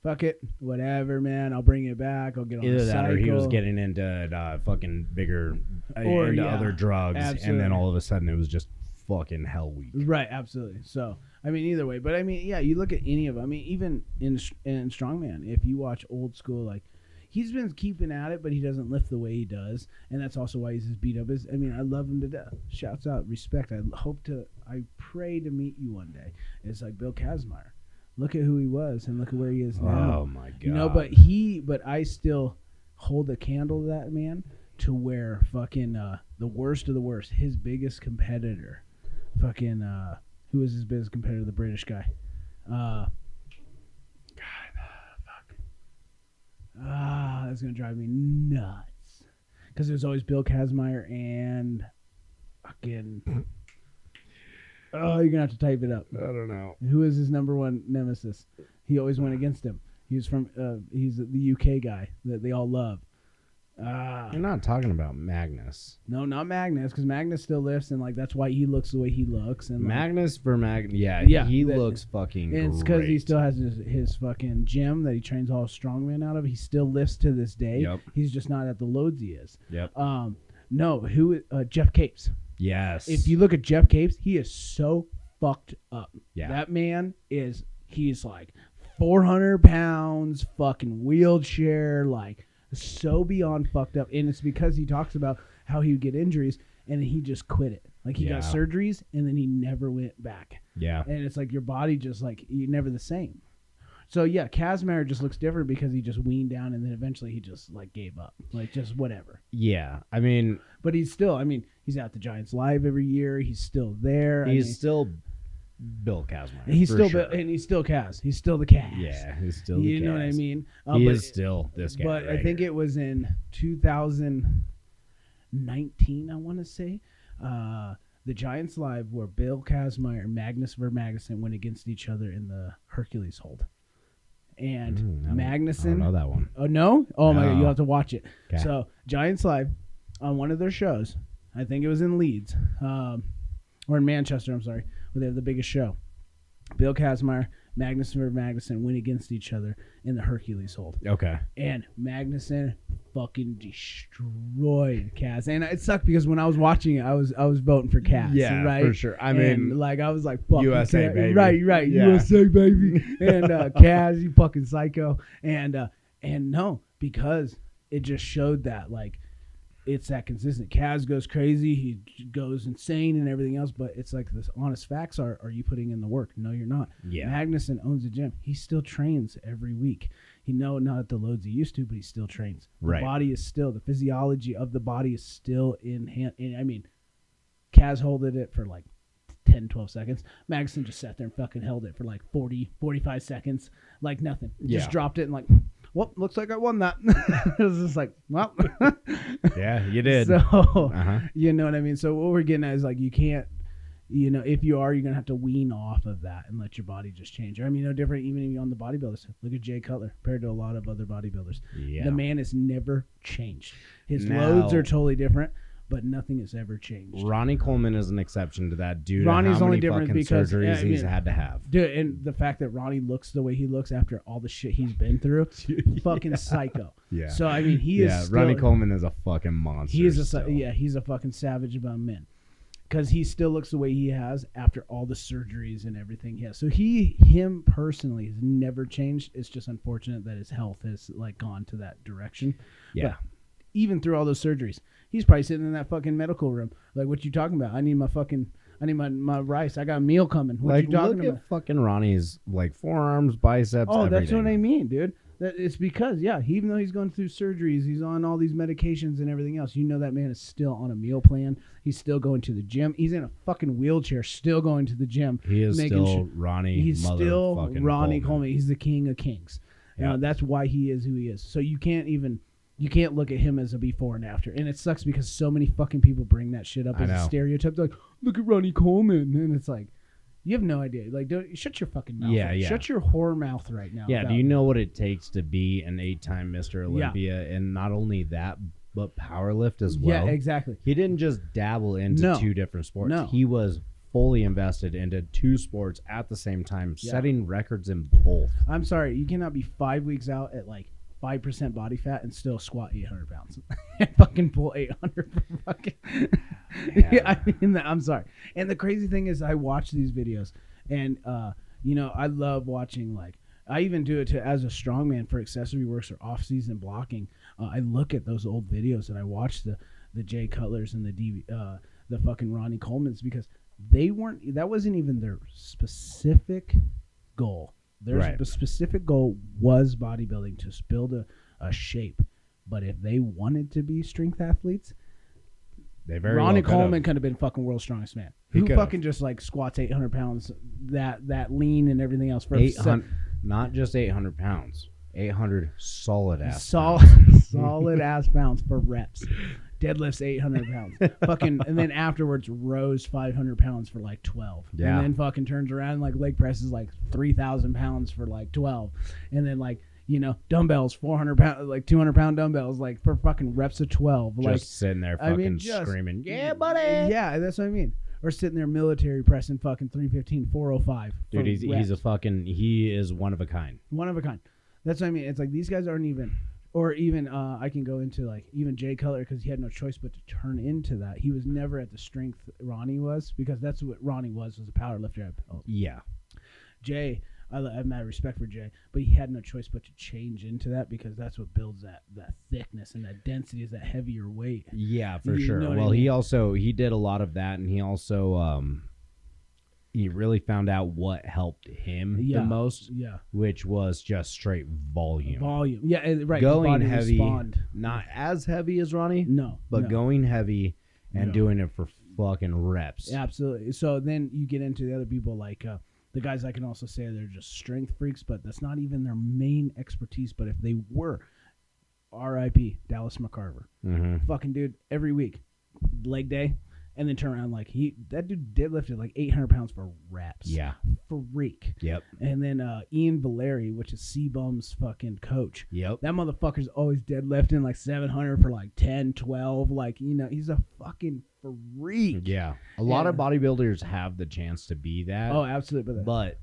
fuck it, whatever, man. I'll bring it back. I'll get on Either a that cycle. or he was getting into fucking bigger, Or, into yeah, other drugs. absolutely. And then all of a sudden it was just fucking hell week. Right, absolutely. So, I mean, either way. But, I mean, yeah, you look at any of them. I mean, even in Strongman, if you watch old school, like, he's been keeping at it, but he doesn't lift the way he does. And that's also why he's as beat up as. I mean, I love him to death. Shouts out, respect. I pray to meet you one day. It's like Bill Kazmaier. Look at who he was and look at where he is now. Oh, my God. You know, but I still hold a candle to that man to where fucking the worst of the worst, his biggest competitor, fucking, who was his biggest competitor? The British guy. That's going to drive me nuts. Because there's always Bill Kazmaier and fucking... Oh, you're going to have to type it up. I don't know. Who is his number one nemesis? He always went against him. He's the UK guy that they all love. You're not talking about Magnus. No, not Magnus, because Magnus still lifts, and like that's why he looks the way he looks. And Magnus for Magnus, he looks fucking great. It's because he still has his fucking gym that he trains all strongmen out of. He still lifts to this day. Yep. He's just not at the loads he is. Yep. No, Jeff Capes. Yes. If you look at Jeff Capes, he is so fucked up. Yeah. That man he's like 400 pounds, fucking wheelchair, like so beyond fucked up. And it's because he talks about how he would get injuries and then he just quit it. Like he got surgeries and then he never went back. Yeah. And it's like your body just like, you're never the same. So yeah, Kazmaier just looks different because he just weaned down and then eventually he just like gave up. Like just whatever. Yeah. I mean, but he's still, he's at the Giants Live every year. He's still there. He's still Bill Kazmaier. He's still and he's still Kaz. He's still the Kaz. Yeah, he's still the Kaz. You know what I mean? He is still this guy. But right I think here. it was in 2019, I want to say, the Giants Live where Bill Kazmaier and Magnus Vermagnuson went against each other in the Hercules hold. And Magnuson. I don't know that one. Oh, no? Oh, No. my God. You'll have to watch it. Okay. So, Giants Live, on one of their shows, I think it was in Leeds, or in Manchester, I'm sorry, where they have the biggest show. Bill Kazmaier, Magnuson went against each other in the Hercules hold. Okay. And Magnuson fucking destroyed Kaz. And it sucked because when I was watching it, I was voting for Kaz. Yeah, right? for sure. I mean, like I was like, fuck USA, Kaz. baby. Right. Yeah. USA, baby. And Kaz, you fucking psycho. And no, because it just showed that like it's that consistent. Kaz goes crazy, he goes insane and everything else, but it's like the honest facts are you putting in the work? No, you're not. Yeah. Magnuson owns a gym. He still trains every week. Not at the loads he used to, but he still trains. Right. The body is still, the physiology of the body is still in hand. And I mean, Kaz holded it for like 10, 12 seconds. Magnuson just sat there and fucking held it for like 40, 45 seconds. Like nothing. Just dropped it and like, well, looks like I won that. It was just like, well. Yeah, you did. So, you know what I mean? So what we're getting at is like, you can't, if you are, you're going to have to wean off of that and let your body just change. I mean, no different even if you're on the bodybuilders. Look at Jay Cutler compared to a lot of other bodybuilders. Yeah. The man has never changed. His loads are totally different, but nothing has ever changed. Ronnie Coleman is an exception to that due Ronnie's to how only many different fucking because surgeries he's had to have. Dude, and the fact that Ronnie looks the way he looks after all the shit he's been through, fucking psycho. Yeah. So I mean, he is. Ronnie Coleman is a fucking monster. He's he's a fucking savage about men, because he still looks the way he has after all the surgeries and everything he has. So him personally has never changed. It's just unfortunate that his health has like gone to that direction. Yeah. But even through all those surgeries, he's probably sitting in that fucking medical room. Like, what you talking about? I need my rice. I got a meal coming. What you talking look about? at fucking Ronnie's like forearms, biceps. Oh, that's everything. what I mean, dude. That it's because even though he's going through surgeries, he's on all these medications and everything else. That man is still on a meal plan. He's still going to the gym. He's in a fucking wheelchair, still going to the gym. He is still Ronnie. He's still Ronnie Coleman. He's the king of kings. Yeah. That's why he is who he is. So you can't look at him as a before and after. And it sucks because so many fucking people bring that shit up as a stereotype. They're like, look at Ronnie Coleman. And it's like, you have no idea. Like, shut your fucking mouth. Yeah. Shut your whore mouth right now. Yeah, do you know what it takes to be an 8-time Mr. Olympia? And not only that, but powerlift as well. Yeah, exactly. He didn't just dabble into 2 different sports. No. He was fully invested into 2 sports at the same time, setting records in both. I'm sorry, you cannot be 5 weeks out at like 5% body fat and still squat 800 pounds and fucking pull 800 for fucking. I mean, I'm sorry. And the crazy thing is, I watch these videos, and I love watching. Like, I even do it as a strongman for accessory works or off-season blocking. I look at those old videos and I watch the Jay Cutlers and the fucking Ronnie Colemans, because that wasn't even their specific goal. Their specific goal was bodybuilding, to build a shape. But if they wanted to be strength athletes, Ronnie Coleman could have been fucking world's strongest man. Who fucking just like squats 800 pounds, that lean and everything else for 800, not just 800 pounds, 800 solid ass pounds for reps. Deadlifts 800 pounds. Fucking, and then afterwards rows 500 pounds for like 12. Yeah. And then fucking turns around and like leg presses like 3,000 pounds for like 12. And then like, dumbbells, 400 pound, like 200 pound dumbbells, like for fucking reps of 12. Just like sitting there fucking screaming, yeah, buddy. Yeah, that's what I mean. Or sitting there military pressing fucking 315, 405. Dude, he is one of a kind. One of a kind. That's what I mean. It's like these guys aren't even. Or even I can go into like even Jay Cutler, because he had no choice but to turn into that. He was never at the strength Ronnie was, because that's what Ronnie was a power lifter. Yeah. Jay, I have mad respect for Jay, but he had no choice but to change into that, because that's what builds that thickness and that density, is that heavier weight. Yeah, for sure. Well, I mean? he did a lot of that, and he also he really found out what helped him the most, which was just straight volume. Yeah, right. Going heavy, not as heavy as Ronnie, but going heavy and doing it for fucking reps. Absolutely. So then you get into the other people, like the guys I can also say they're just strength freaks, but that's not even their main expertise. But if they were, R.I.P. Dallas McCarver. Mm-hmm. Fucking dude, every week, leg day. And then turn around like that dude deadlifted like 800 pounds for reps. Yeah. Freak. Yep. And then Ian Valeri, which is C-Bum's fucking coach. Yep. That motherfucker's always deadlifting like 700 for like 10, 12. Like, he's a fucking freak. Yeah. A lot of bodybuilders have the chance to be that. Oh, absolutely. But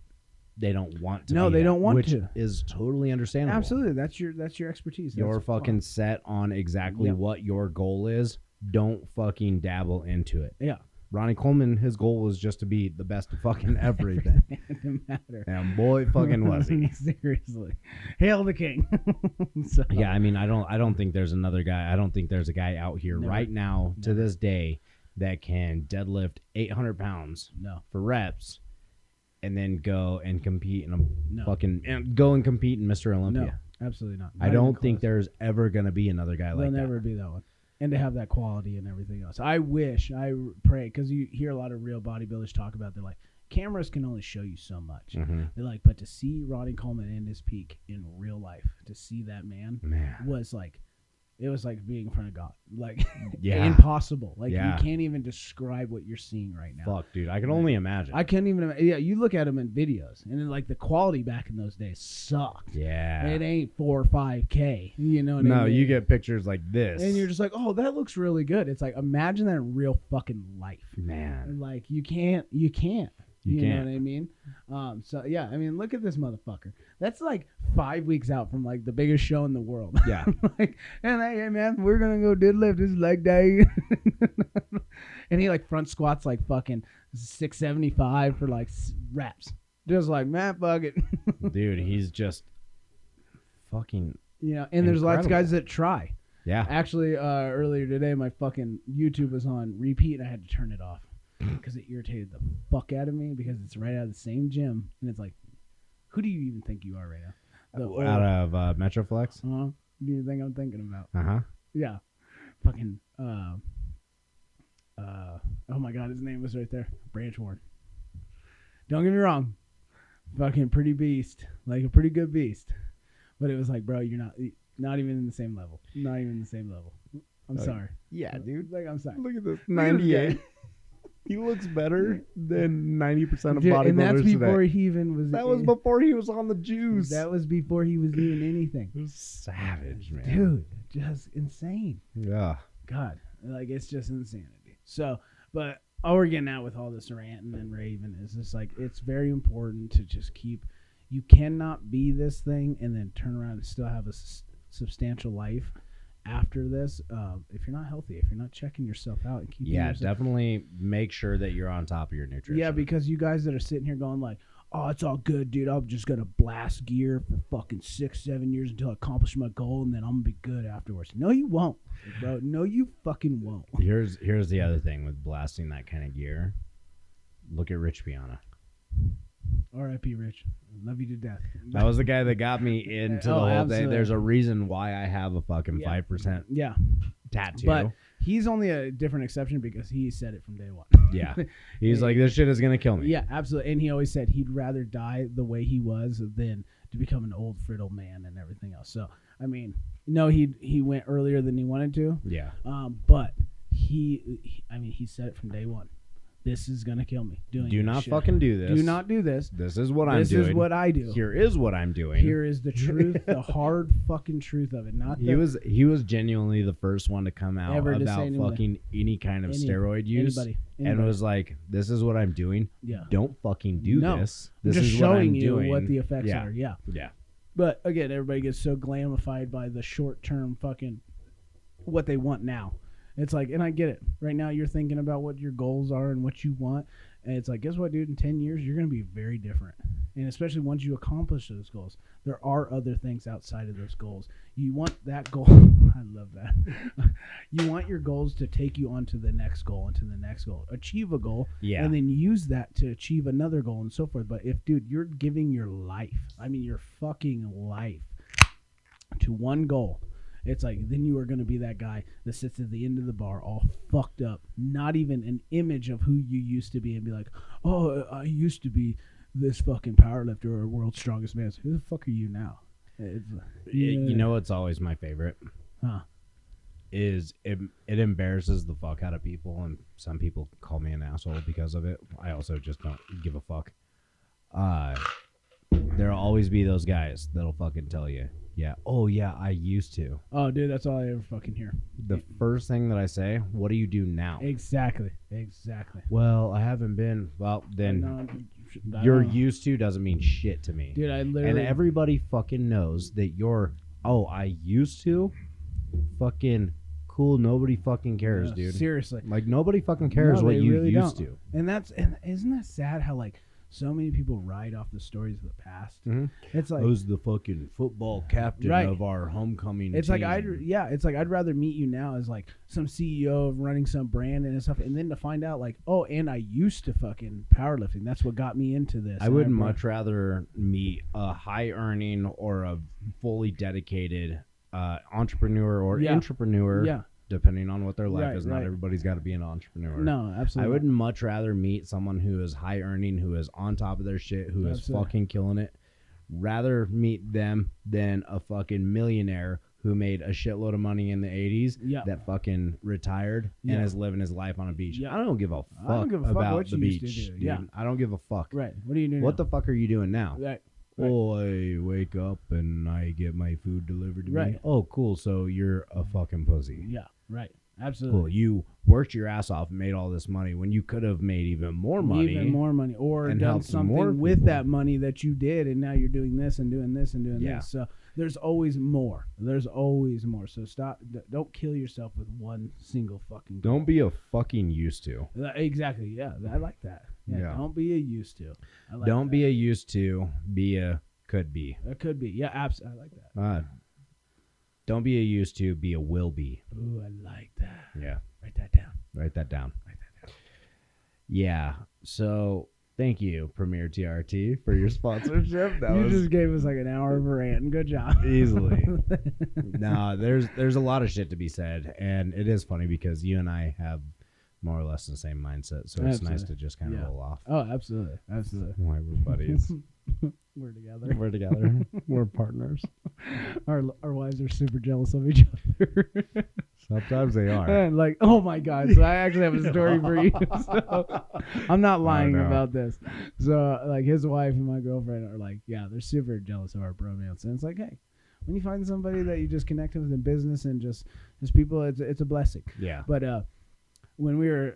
they don't want to. No, they don't want to. Which is totally understandable. Absolutely. That's your expertise. You're fucking set on exactly what your goal is. Don't fucking dabble into it. Yeah. Ronnie Coleman, his goal was just to be the best of fucking everything. It didn't matter. And boy, fucking was he. Seriously. Hail the king. Yeah, I mean, I don't think there's another guy. I don't think there's a guy out here right now to this day that can deadlift 800 pounds for reps and then go and compete in compete in Mr. Olympia. No, absolutely not. I don't think there's ever going to be another guy like that. There'll never be that one. And to have that quality and everything else. I pray, because you hear a lot of real bodybuilders talk about, they're like, cameras can only show you so much. Mm-hmm. They're like, but to see Ronnie Coleman in his peak in real life, to see that man. Was like, it was like being in front of God. Like, impossible. Like, you can't even describe what you're seeing right now. Fuck, dude. I can only imagine. I can't even imagine. Yeah, you look at him in videos, and then, like, the quality back in those days sucked. Yeah. It ain't 4 or 5K. You know what I mean? No, you get pictures like this. And you're just like, oh, that looks really good. It's like, imagine that in real fucking life. Man. Like, you can't. You know what I mean? So, yeah, I mean, look at this motherfucker. That's like 5 weeks out from like the biggest show in the world. Yeah. Like, and hey, man, we're going to go deadlift this leg day. And he like front squats like fucking 675 for like reps. Just like, man, fuck it. Dude, he's just fucking and there's lots of guys that try. Yeah. Actually, earlier today, my fucking YouTube was on repeat and I had to turn it off. Because it irritated the fuck out of me, because it's right out of the same gym, and it's like, who do you even think you are right now? Out of Metroflex? Who do you think I'm thinking about? Yeah. Fucking oh my god, his name was right there. Branch Warren. Don't get me wrong. Fucking pretty beast. Like a pretty good beast. But it was like, bro, you're not even in the same level. Not even in the same level. I'm sorry. Yeah, dude. Like, I'm sorry. Look at this. 98. He looks better than 90% of bodybuilders and that's before today. he even was. That was before he was on the juice. That was before he was doing anything. It was savage, man. Dude, just insane. Yeah. God, like, it's just insanity. So, but all we're getting at with all this ranting and raving is just like it's very important to just keep. You cannot be this thing and then turn around and still have a substantial life after this. If you're not healthy, if you're not checking yourself out and keeping definitely make sure that you're on top of your nutrition. Yeah, because you guys that are sitting here going like, oh, it's all good, dude. I'm just gonna blast gear for fucking 6-7 years until I accomplish my goal, and then I'm gonna be good afterwards. No, you won't, bro. No, you fucking won't. Here's the other thing with blasting that kind of gear. Look at Rich Piana. R.I.P. Rich. Love you to death. That was the guy that got me into the whole thing. There's a reason why I have a fucking 5% tattoo. But he's only a different exception because he said it from day one. Yeah. He's like, this shit is going to kill me. Yeah, absolutely. And he always said he'd rather die the way he was than to become an old friddle man and everything else. So, I mean, no, he went earlier than he wanted to. Yeah. But he said it from day one. This is going to kill me. Do not fucking do this. Do not do this. This is what I'm doing. This is what I do. Here is what I'm doing. Here is the truth, the hard fucking truth of it. He was genuinely the first one to come out about fucking any kind of steroid use. Anybody. And it was like, this is what I'm doing. Yeah. Don't fucking do this. This just is showing what I'm you doing. what the effects are. Yeah. Yeah. But again, everybody gets so glamified by the short term fucking what they want now. It's like, and I get it. Right now, you're thinking about what your goals are and what you want. And it's like, guess what, dude? In 10 years, you're going to be very different. And especially once you accomplish those goals, there are other things outside of those goals. You want that goal. I love that. You want your goals to take you on to the next goal and to the next goal. Achieve a goal. Yeah. And then use that to achieve another goal and so forth. But if, dude, you're giving your life, your fucking life to one goal, it's like, then you are going to be that guy that sits at the end of the bar all fucked up, not even an image of who you used to be, and be like, oh, I used to be this fucking powerlifter or world's strongest man. So who the fuck are you now? You know what's always my favorite? Huh? Is it embarrasses the fuck out of people, and some people call me an asshole because of it. I also just don't give a fuck. There'll always be those guys that'll fucking tell you, yeah, oh yeah, I used to. Oh, dude, that's all I ever fucking hear. The first thing that I say, what do you do now? Exactly. Well, I haven't been. Well, then you're used to doesn't mean shit to me. Dude, I literally... And everybody fucking knows that you're, oh, I used to? Fucking cool, nobody fucking cares, dude. Seriously. Like, nobody fucking cares what you really used don't. to. And isn't that sad how, like, so many people ride off the stories of the past. Mm-hmm. It's like, who's the fucking football captain of our homecoming it's team. Like I'd rather meet you now as like some CEO of running some brand and stuff, and then to find out like, oh, and I used to fucking powerlifting. That's what got me into this. I would much rather meet a high earning or a fully dedicated entrepreneur or intrapreneur. Yeah. Depending on what their life is. Not everybody's got to be an entrepreneur. No, absolutely. I would much rather meet someone who is high earning, who is on top of their shit, who is fucking killing it. Rather meet them than a fucking millionaire who made a shitload of money in the 80s that fucking retired and is living his life on a beach. I don't give a fuck about the beach. Dude. I don't give a fuck. Right. What are you doing What the fuck are you doing now? Right. Oh, I wake up and I get my food delivered to me. Oh, cool. So you're a fucking pussy. Yeah, right. Absolutely. Cool. You worked your ass off and made all this money when you could have made even more money. Or done something with that money that you did, and now you're doing this and doing this and doing this. So there's always more. So stop. Don't kill yourself with one single fucking goal. Don't be a fucking used to. Exactly. Yeah, I like that. Yeah. Don't be a used to. Don't be a used to. Be a could be. It could be. Yeah, absolutely. I like that. Don't be a used to. Be a will be. Ooh, I like that. Yeah. Write that down. Yeah. So thank you, Premier TRT, for your sponsorship. You just gave us like an hour of a rant. Good job. Easily. No, there's a lot of shit to be said, and it is funny because you and I have more or less the same mindset, so it's nice to just kind of roll off. Oh, absolutely. Why we're buddies. We're together. We're partners. Our wives are super jealous of each other. Sometimes they are. And like, oh my God. So I actually have a story for you. So, I'm not lying about this. So like his wife and my girlfriend are like, yeah, they're super jealous of our bromance. And it's like, hey, when you find somebody that you just connect with in business and just people, it's a blessing. Yeah. But when we were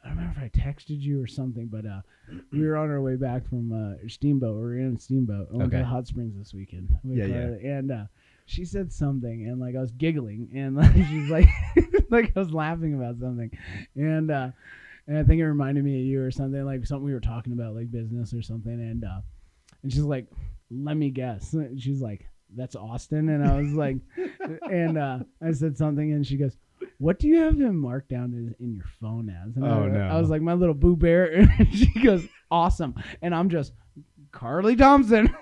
I don't remember if I texted you or something, but we were on our way back from Steamboat. We were in Steamboat. I went to the Hot Springs this weekend. Yeah. And she said something, and like I was giggling, and like she's like, like I was laughing about something, and I think it reminded me of you or something, like something we were talking about, like business or something, and she's like, let me guess. She's like, that's Austin, and I was like, and I said something, and she goes, what do you have him marked down in your phone as? And I was like, my little Boo Bear. And she goes, awesome. And I'm just, Carly Thompson.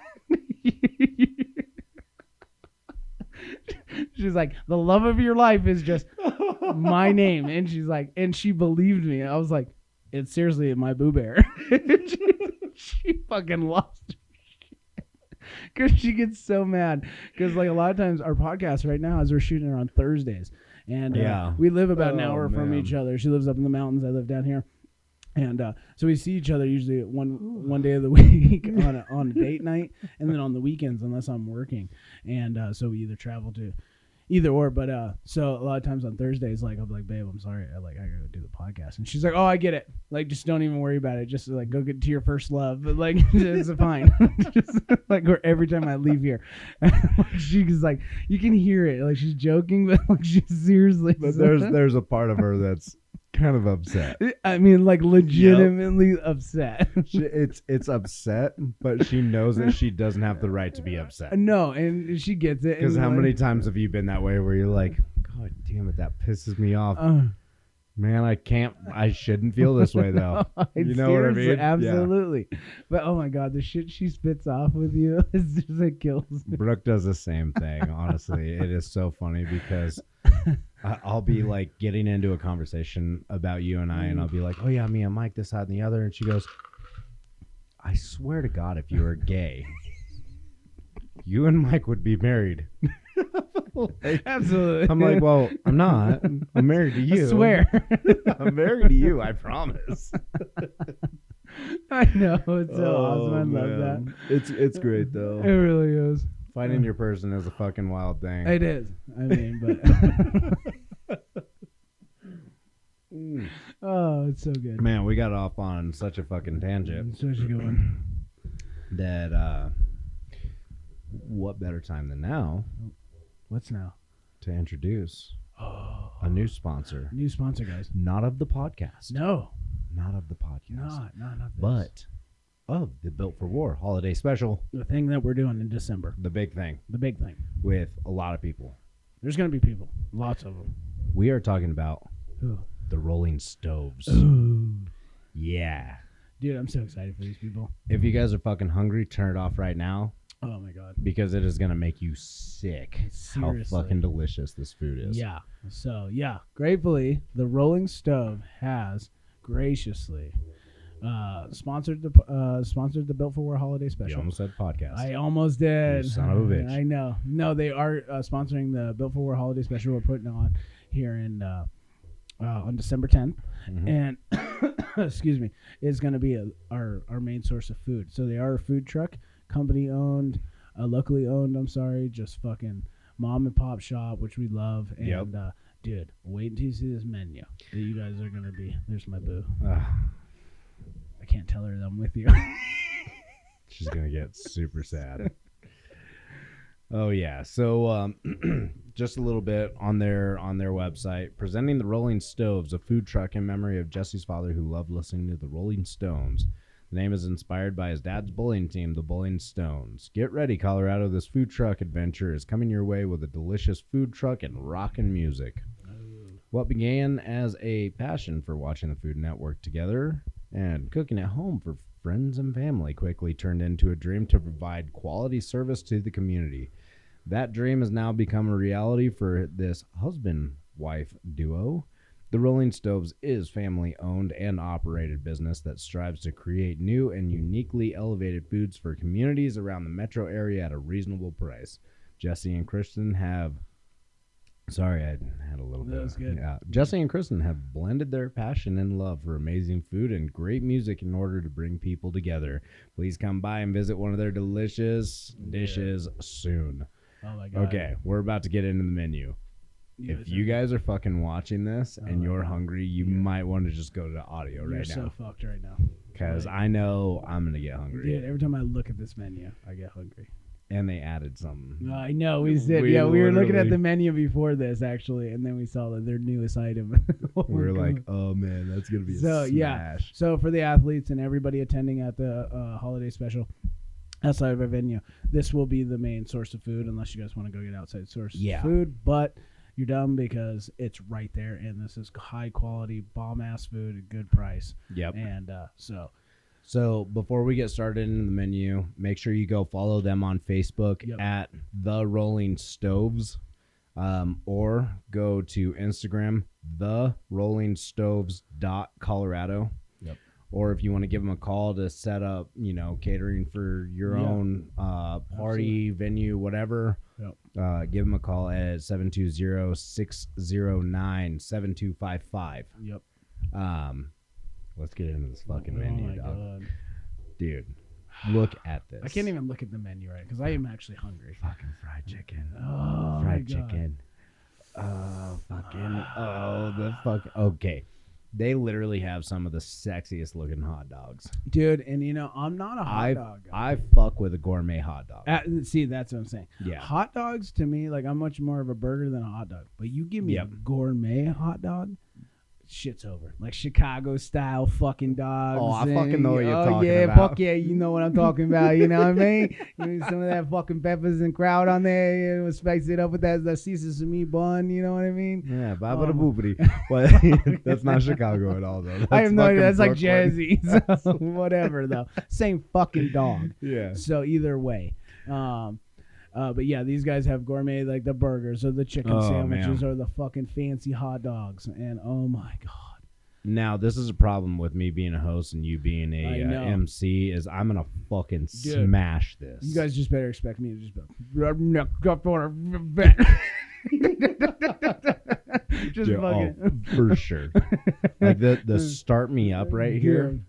She's like, the love of your life is just my name. And she's like, and she believed me. I was like, it's seriously my Boo Bear. she fucking lost her shit. Because she gets so mad. Because like a lot of times our podcast right now, as we're shooting, are on Thursdays. And we live about an hour from each other. She lives up in the mountains. I live down here. And so we see each other usually one day of the week on a date night, and then on the weekends unless I'm working. And so we either travel to either or. But so a lot of times on Thursdays, like I'll be like, babe, I'm sorry, I gotta go do the podcast. And she's like, oh, I get it. Like, just don't even worry about it. Just like go get to your first love. But like it's fine. Just like every time I leave here, she's like, you can hear it. Like she's joking, but like she's seriously. But there's a part of her that's kind of upset. I mean, like legitimately upset. It's upset, but she knows that she doesn't have the right to be upset. No, and she gets it. Because how many times have you been that way where you're like, God damn it, that pisses me off. Man, I shouldn't feel this way though. You know what I mean? Absolutely. Yeah. But oh my God, the shit she spits off with you is just, it kills me. Brooke does the same thing. Honestly, it is so funny because I'll be like getting into a conversation about you and I, and I'll be like, oh yeah, me and Mike, this, that, and the other. And she goes, I swear to God, if you were gay, you and Mike would be married. Like, absolutely. I'm like, well, I'm not. I'm married to you. I swear. I'm married to you, I promise. I know. It's so awesome. I love that. It's great though. It really is. Finding your person is a fucking wild thing. It is. I mean, but oh, it's so good. Man, we got off on such a fucking tangent. Such a good one. That what better time than now? What's now? To introduce a new sponsor. New sponsor, guys. Not of the podcast. No. Not of the podcast. Not of this. But of the Built for War holiday special. The thing that we're doing in December. The big thing. The big thing. With a lot of people. There's going to be people. Lots of them. We are talking about the Rolling Stoves. Ooh. Yeah. Dude, I'm so excited for these people. If you guys are fucking hungry, turn it off right now. Oh my God. Because it is going to make you sick. Seriously. How fucking delicious this food is. Yeah. So, yeah. Gratefully, the Rolling Stove has graciously sponsored the Built for War holiday special. You almost said podcast. I almost did. You son of a bitch. I know. No, they are sponsoring the Built for War holiday special we're putting on here in on December 10th. Mm-hmm. And excuse me, it's going to be our main source of food. So they are a food truck, company owned, locally owned. I'm sorry, just fucking mom and pop shop, which we love. And dude, wait until you see this menu. You guys are going to be. There's my boo. I can't tell her that I'm with you. She's going to get super sad. Oh yeah. So just a little bit on their website, presenting the Rolling Stoves, a food truck in memory of Jesse's father who loved listening to the Rolling Stones. The name is inspired by his dad's bowling team, the Bowling Stones. Get ready, Colorado. This food truck adventure is coming your way with a delicious food truck and rockin' music. What began as a passion for watching the Food Network together and cooking at home for friends and family quickly turned into a dream to provide quality service to the community. That dream has now become a reality for this husband-wife duo. The Rolling Stoves is family-owned and operated business that strives to create new and uniquely elevated foods for communities around the metro area at a reasonable price. Jesse and Kristen have... Sorry, I had a little bit. That was good. Yeah. Jesse and Kristen have blended their passion and love for amazing food and great music in order to bring people together. Please come by and visit one of their delicious dishes soon. Oh my God. Okay, we're about to get into the menu. if you guys are fucking watching this and you're hungry, you might want to just go to the audio right now. You're so fucked right now. Because I know I'm going to get hungry. Dude, every time I look at this menu, I get hungry. And they added something. I know. We were looking at the menu before this, actually, and then we saw that their newest item. We were like, oh, man, that's going to be a smash. Yeah. So for the athletes and everybody attending at the holiday special outside of our venue, this will be the main source of food unless you guys want to go get outside source of food. But you're dumb because it's right there, and this is high-quality, bomb-ass food at good price. Yep. And So before we get started in the menu, make sure you go follow them on Facebook at The Rolling Stoves, or go to Instagram, TheRollingStoves.Colorado. Yep. Or if you want to give them a call to set up, catering for your own party, venue, whatever, give them a call at 720-609-7255. Yep. Let's get into this fucking menu, dog. God. Dude, look at this. I can't even look at the menu right because I am actually hungry. Fucking fried chicken. Oh, fried chicken. The fuck. Okay. They literally have some of the sexiest looking hot dogs. Dude, and I'm not a hot dog guy. I fuck with a gourmet hot dog. See, that's what I'm saying. Yeah. Hot dogs, to me, like, I'm much more of a burger than a hot dog. But you give me a gourmet hot dog, shit's over. Like Chicago style fucking dogs. Oh, I fucking know what you're talking about. about. Fuck yeah, you know what I'm talking about. You know what I mean? You need some of that fucking peppers and kraut on there. Spice it up with that sesame bun. You know what I mean? Yeah, babada boobity. But that's not Chicago at all, though. I have no idea. That's like Jersey. So whatever, though. Same fucking dog. Yeah. So either way. But yeah, these guys have gourmet, like the burgers or the chicken sandwiches or the fucking fancy hot dogs. And oh my God. Now, this is a problem with me being a host and you being a MC is I'm going to fucking smash this. You guys just better expect me to just just fucking. For sure. Like the start me up right here.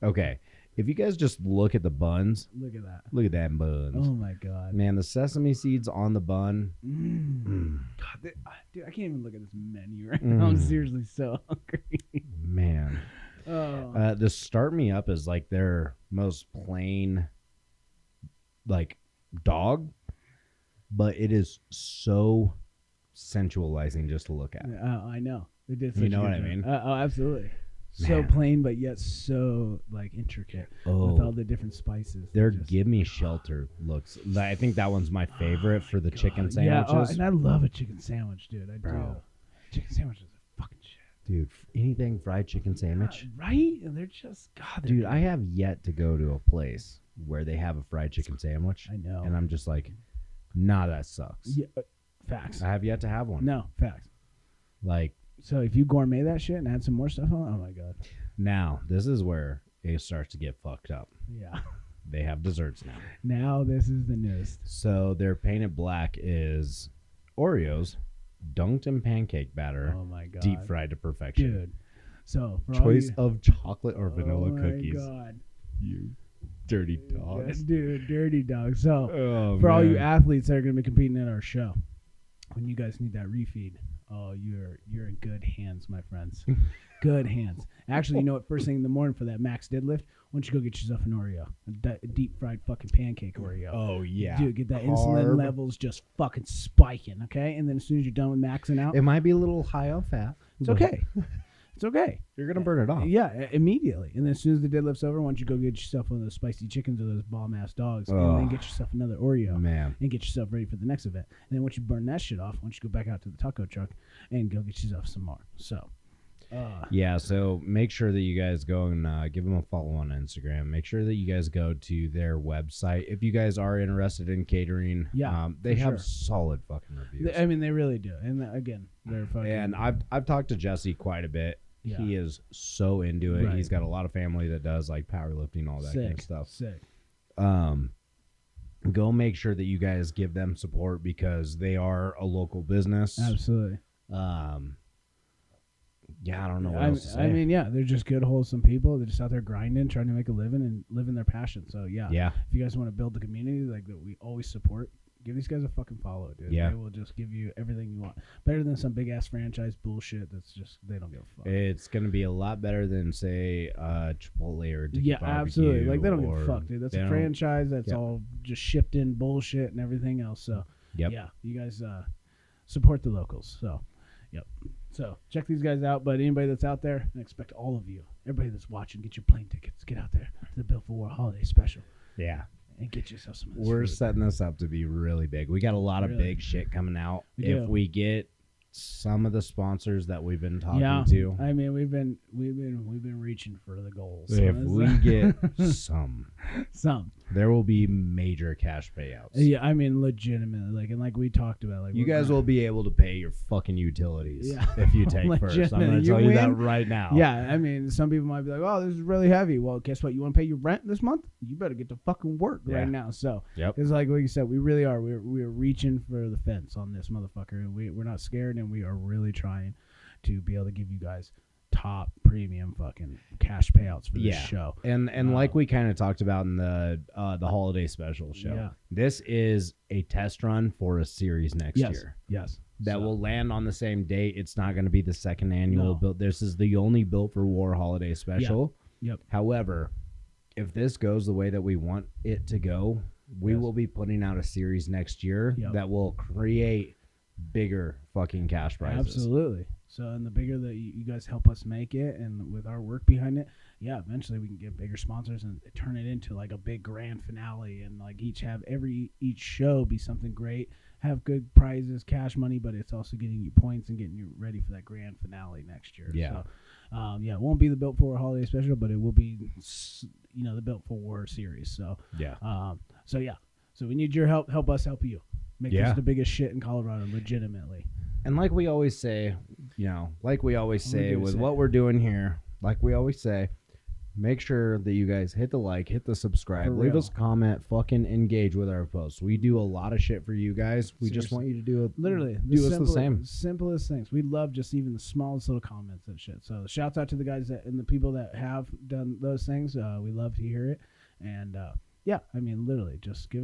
Okay. If you guys just look at the buns. Look at that. Look at that buns. Oh, my God. Man, the sesame seeds on the bun. God, dude, I can't even look at this menu right now. I'm seriously so hungry. Man. The start me up is like their most plain, like, dog. But it is so sensualizing just to look at. I know. It did. You know what I mean? Oh, absolutely. So plain, but yet so like intricate with all the different spices. Their Give Me Shelter looks. I think that one's my favorite for the chicken sandwiches. Yeah, and I love a chicken sandwich, dude. I do. Chicken sandwiches are fucking shit. Dude, anything fried chicken sandwich. Right? And they're just Dude, I have yet to go to a place where they have a fried chicken sandwich. I know. And I'm just like, nah, that sucks. Yeah, facts. I have yet to have one. No, facts. Like. So if you gourmet that shit and add some more stuff on, oh my God. Now, this is where it starts to get fucked up. Yeah. They have desserts now. Now this is the newest. So their painted black is Oreos dunked in pancake batter. Oh my God. Deep fried to perfection. Dude. So choice of chocolate or vanilla cookies. Oh my God. You dirty dogs. Dude, dirty dogs. So for all you athletes that are going to be competing in our show, when you guys need that refeed, oh, you're in good hands, my friends. Good hands. Actually, you know what? First thing in the morning for that max deadlift, why don't you go get yourself an Oreo, a deep fried fucking pancake Oreo. Oh yeah, dude, get that insulin levels just fucking spiking, okay? And then as soon as you're done with maxing out, it might be a little high on fat. It's okay. It's okay. You're gonna burn it off. Yeah, immediately. And then as soon as the deadlift's over, why don't you go get yourself one of those spicy chickens or those bomb-ass dogs, and then get yourself another Oreo, and get yourself ready for the next event. And then once you burn that shit off, why don't you go back out to the taco truck and go get yourself some more. So, yeah. So make sure that you guys go and give them a follow on Instagram. Make sure that you guys go to their website if you guys are interested in catering. Yeah, they have solid fucking reviews. I mean, they really do. And again, they're fucking. And I've talked to Jesse quite a bit. Yeah. He is so into it. Right. He's got a lot of family that does like powerlifting, all that kind of stuff. Sick. Go make sure that you guys give them support because they are a local business. Absolutely. Yeah, I don't know what else to say. I mean, yeah, they're just good, wholesome people. They're just out there grinding, trying to make a living and living their passion. So yeah. If you guys want to build the community like that, we always support. Give these guys a fucking follow, dude. Yeah. They will just give you everything you want. Better than some big ass franchise bullshit that's just they don't give a fuck. It's gonna be a lot better than say Chipotle or Tiki Yeah, Barbecue, absolutely. Like they don't give a fuck, dude. That's a don't- franchise that's all just shipped in bullshit and everything else. So Yep. yeah, you guys support the locals. So yep. So check these guys out. But anybody that's out there, I expect all of you, everybody that's watching, get your plane tickets. Get out there to the Built for War holiday special. Yeah. And get yourself some of this We're food. setting this up to be really big. We got a lot of Really? big shit coming out. We If do. we get some of the sponsors that we've been talking Yeah, to, I mean we've been reaching for the goals. So if it's- we get some, there will be major cash payouts. yeah, I mean legitimately, like we talked about, like You we're guys gonna- will be able to pay your fucking utilities Yeah. if you take first. I'm Legitimately. going to You tell you that win? right now. Yeah, I mean, some people might be like, "Oh, this is really heavy." Well, guess what? You want to pay your rent this month? You better get to fucking work Yeah. right now. So, Yep. it's like what you said. We really are. We're reaching for the fence on this motherfucker, and we're not scared, and we are really trying to be able to give you guys top premium fucking cash payouts for this show. And like we kind of talked about in the holiday special show, Yeah. this is a test run for a series next year. Yes. That will land on the same date. It's not going to be the second annual No. build. This is the only Built for War holiday special. Yep. However, if this goes the way that we want it to go, we Yes. will be putting out a series next year Yep. that will create bigger fucking cash prizes. Absolutely. So, and the bigger that you guys help us make it, and with our work behind it, yeah, eventually we can get bigger sponsors and turn it into like a big grand finale, and like each show be something great, have good prizes, cash money, but it's also getting you points and getting you ready for that grand finale next year. Yeah. So, it won't be the Built for War holiday special, but it will be, the Built for War series. So, Yeah. So we need your help. Help us help you. Make Yeah. this the biggest shit in Colorado, legitimately. And like we always say, with what we're doing here, like we always say, make sure that you guys hit the like, hit the subscribe, For leave real. us a comment, fucking engage with our posts. We do a lot of shit for you guys. We just Seriously. want you to do it. Literally, do us the same. Simplest things. We love just even the smallest little comments and shit. So shouts out to the guys and the people that have done those things. We love to hear it. And I mean, literally, just give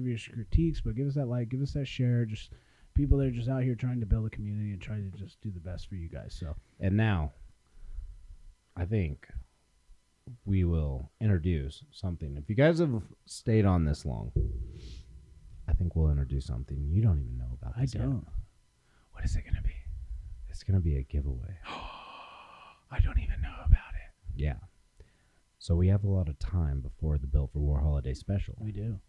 your critiques, but give us that like, give us that share. Just people that are just out here trying to build a community and try to just do the best for you guys. So And now, I think we will introduce something. If you guys have stayed on this long, I think we'll introduce something you don't even know about. I This yet. don't. What is it gonna be? It's going to be a giveaway. I don't even know about it. Yeah. So we have a lot of time before the Built for War holiday special. We do.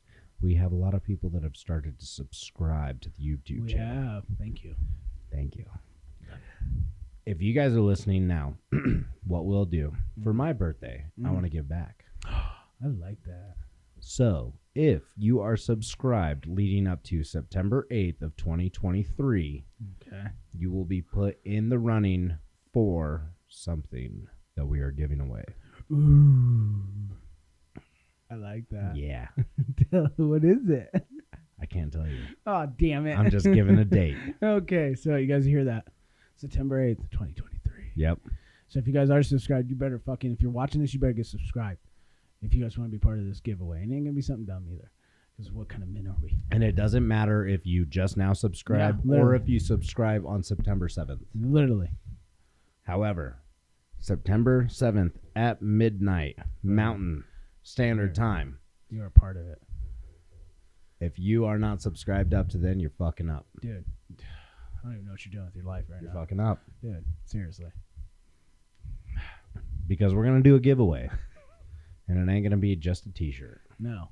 We have a lot of people that have started to subscribe to the YouTube channel. Yeah. Thank you. Thank you. If you guys are listening now, what we'll do for my birthday, I want to give back. I like that. So if you are subscribed leading up to September 8th of 2023, Okay. you will be put in the running for something that we are giving away. Ooh. I like that. Yeah. What is it? I can't tell you. Oh, damn it. I'm just giving a date. Okay, so you guys hear that. September 8th, 2023. Yep. So if you guys are subscribed, you better fucking, if you're watching this, you better get subscribed. If you guys want to be part of this giveaway. And it ain't going to be something dumb either. Because what kind of men are we? And it doesn't matter if you just now subscribe Yeah, or literally. if you subscribe on September 7th. Literally. However, September 7th at midnight Mountain Standard Time. You're a part of it. If you are not subscribed up to then, you're fucking up. Dude, I don't even know what you're doing with your life right You're now. fucking up. Dude, seriously. Because we're going to do a giveaway. And it ain't going to be just a t-shirt. No.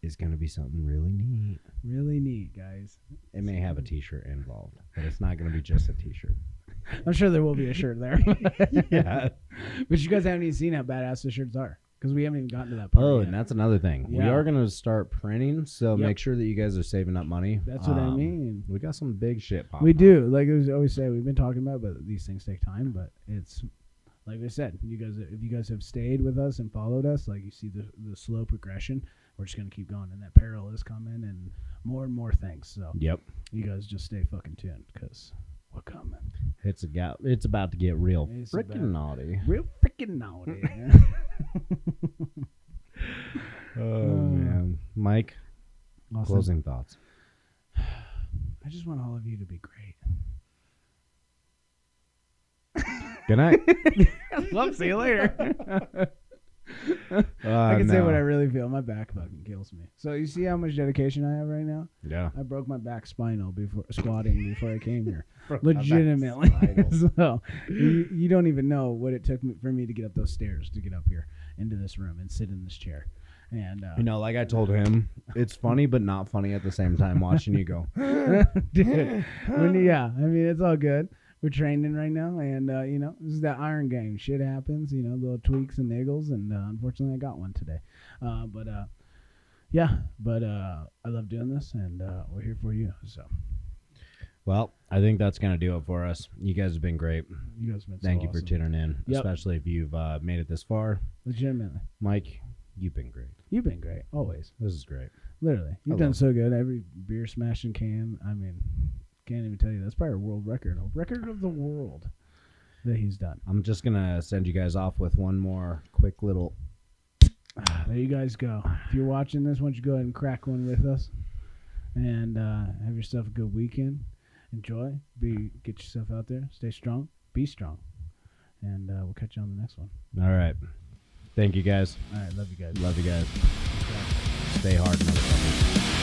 It's going to be something really neat. Really neat, guys. It may have a t-shirt involved, but it's not going to be just a t-shirt. I'm sure there will be a shirt there. Yeah. But you guys haven't even seen how badass the shirts are. Because we haven't even gotten to that part Oh, yet. and that's another thing. We Yeah. are going to start printing, so Yep. make sure that you guys are saving up money. That's what I mean. We got some big shit popping We up. do. Like I always say, we've been talking about, but these things take time. But it's like I said, you guys, if you guys have stayed with us and followed us, like you see the slow progression. We're just gonna keep going, and that apparel is coming, and more things. So Yep. you guys just stay fucking tuned, because we're coming. It's about to get real It's freaking naughty. Real freaking naughty. Oh, man. Mike, Awesome. Closing thoughts. I just want all of you to be great. Good night. Well, see you later. I can say what I really feel. My back fucking kills me. So you see how much dedication I have right now? Yeah. I broke my back spinal before squatting before I came here. Legitimately. So you don't even know what it took for me to get up those stairs to get up here into this room and sit in this chair. And like I told him, it's funny but not funny at the same time watching you go. Dude, it's all good. We're training right now, and this is that iron game. Shit happens, little tweaks and niggles, and unfortunately, I got one today. But I love doing this, and we're here for you. So, well, I think that's gonna do it for us. You guys have been great. You guys have been Thank you awesome. for tuning in, especially if you've made it this far. Legitimately, Mike, you've been great. You've been great, always. This is great. Literally, you've done so good. Every beer smashing can. I mean. Can't even tell you. That's probably a world record. A record of the world that he's done. I'm just going to send you guys off with one more quick little... There you guys go. If you're watching this, why don't you go ahead and crack one with us. And have yourself a good weekend. Enjoy. Get yourself out there. Stay strong. Be strong. And we'll catch you on the next one. All right. Thank you, guys. All right. Love you guys. Love you guys. Stay hard, motherfuckers.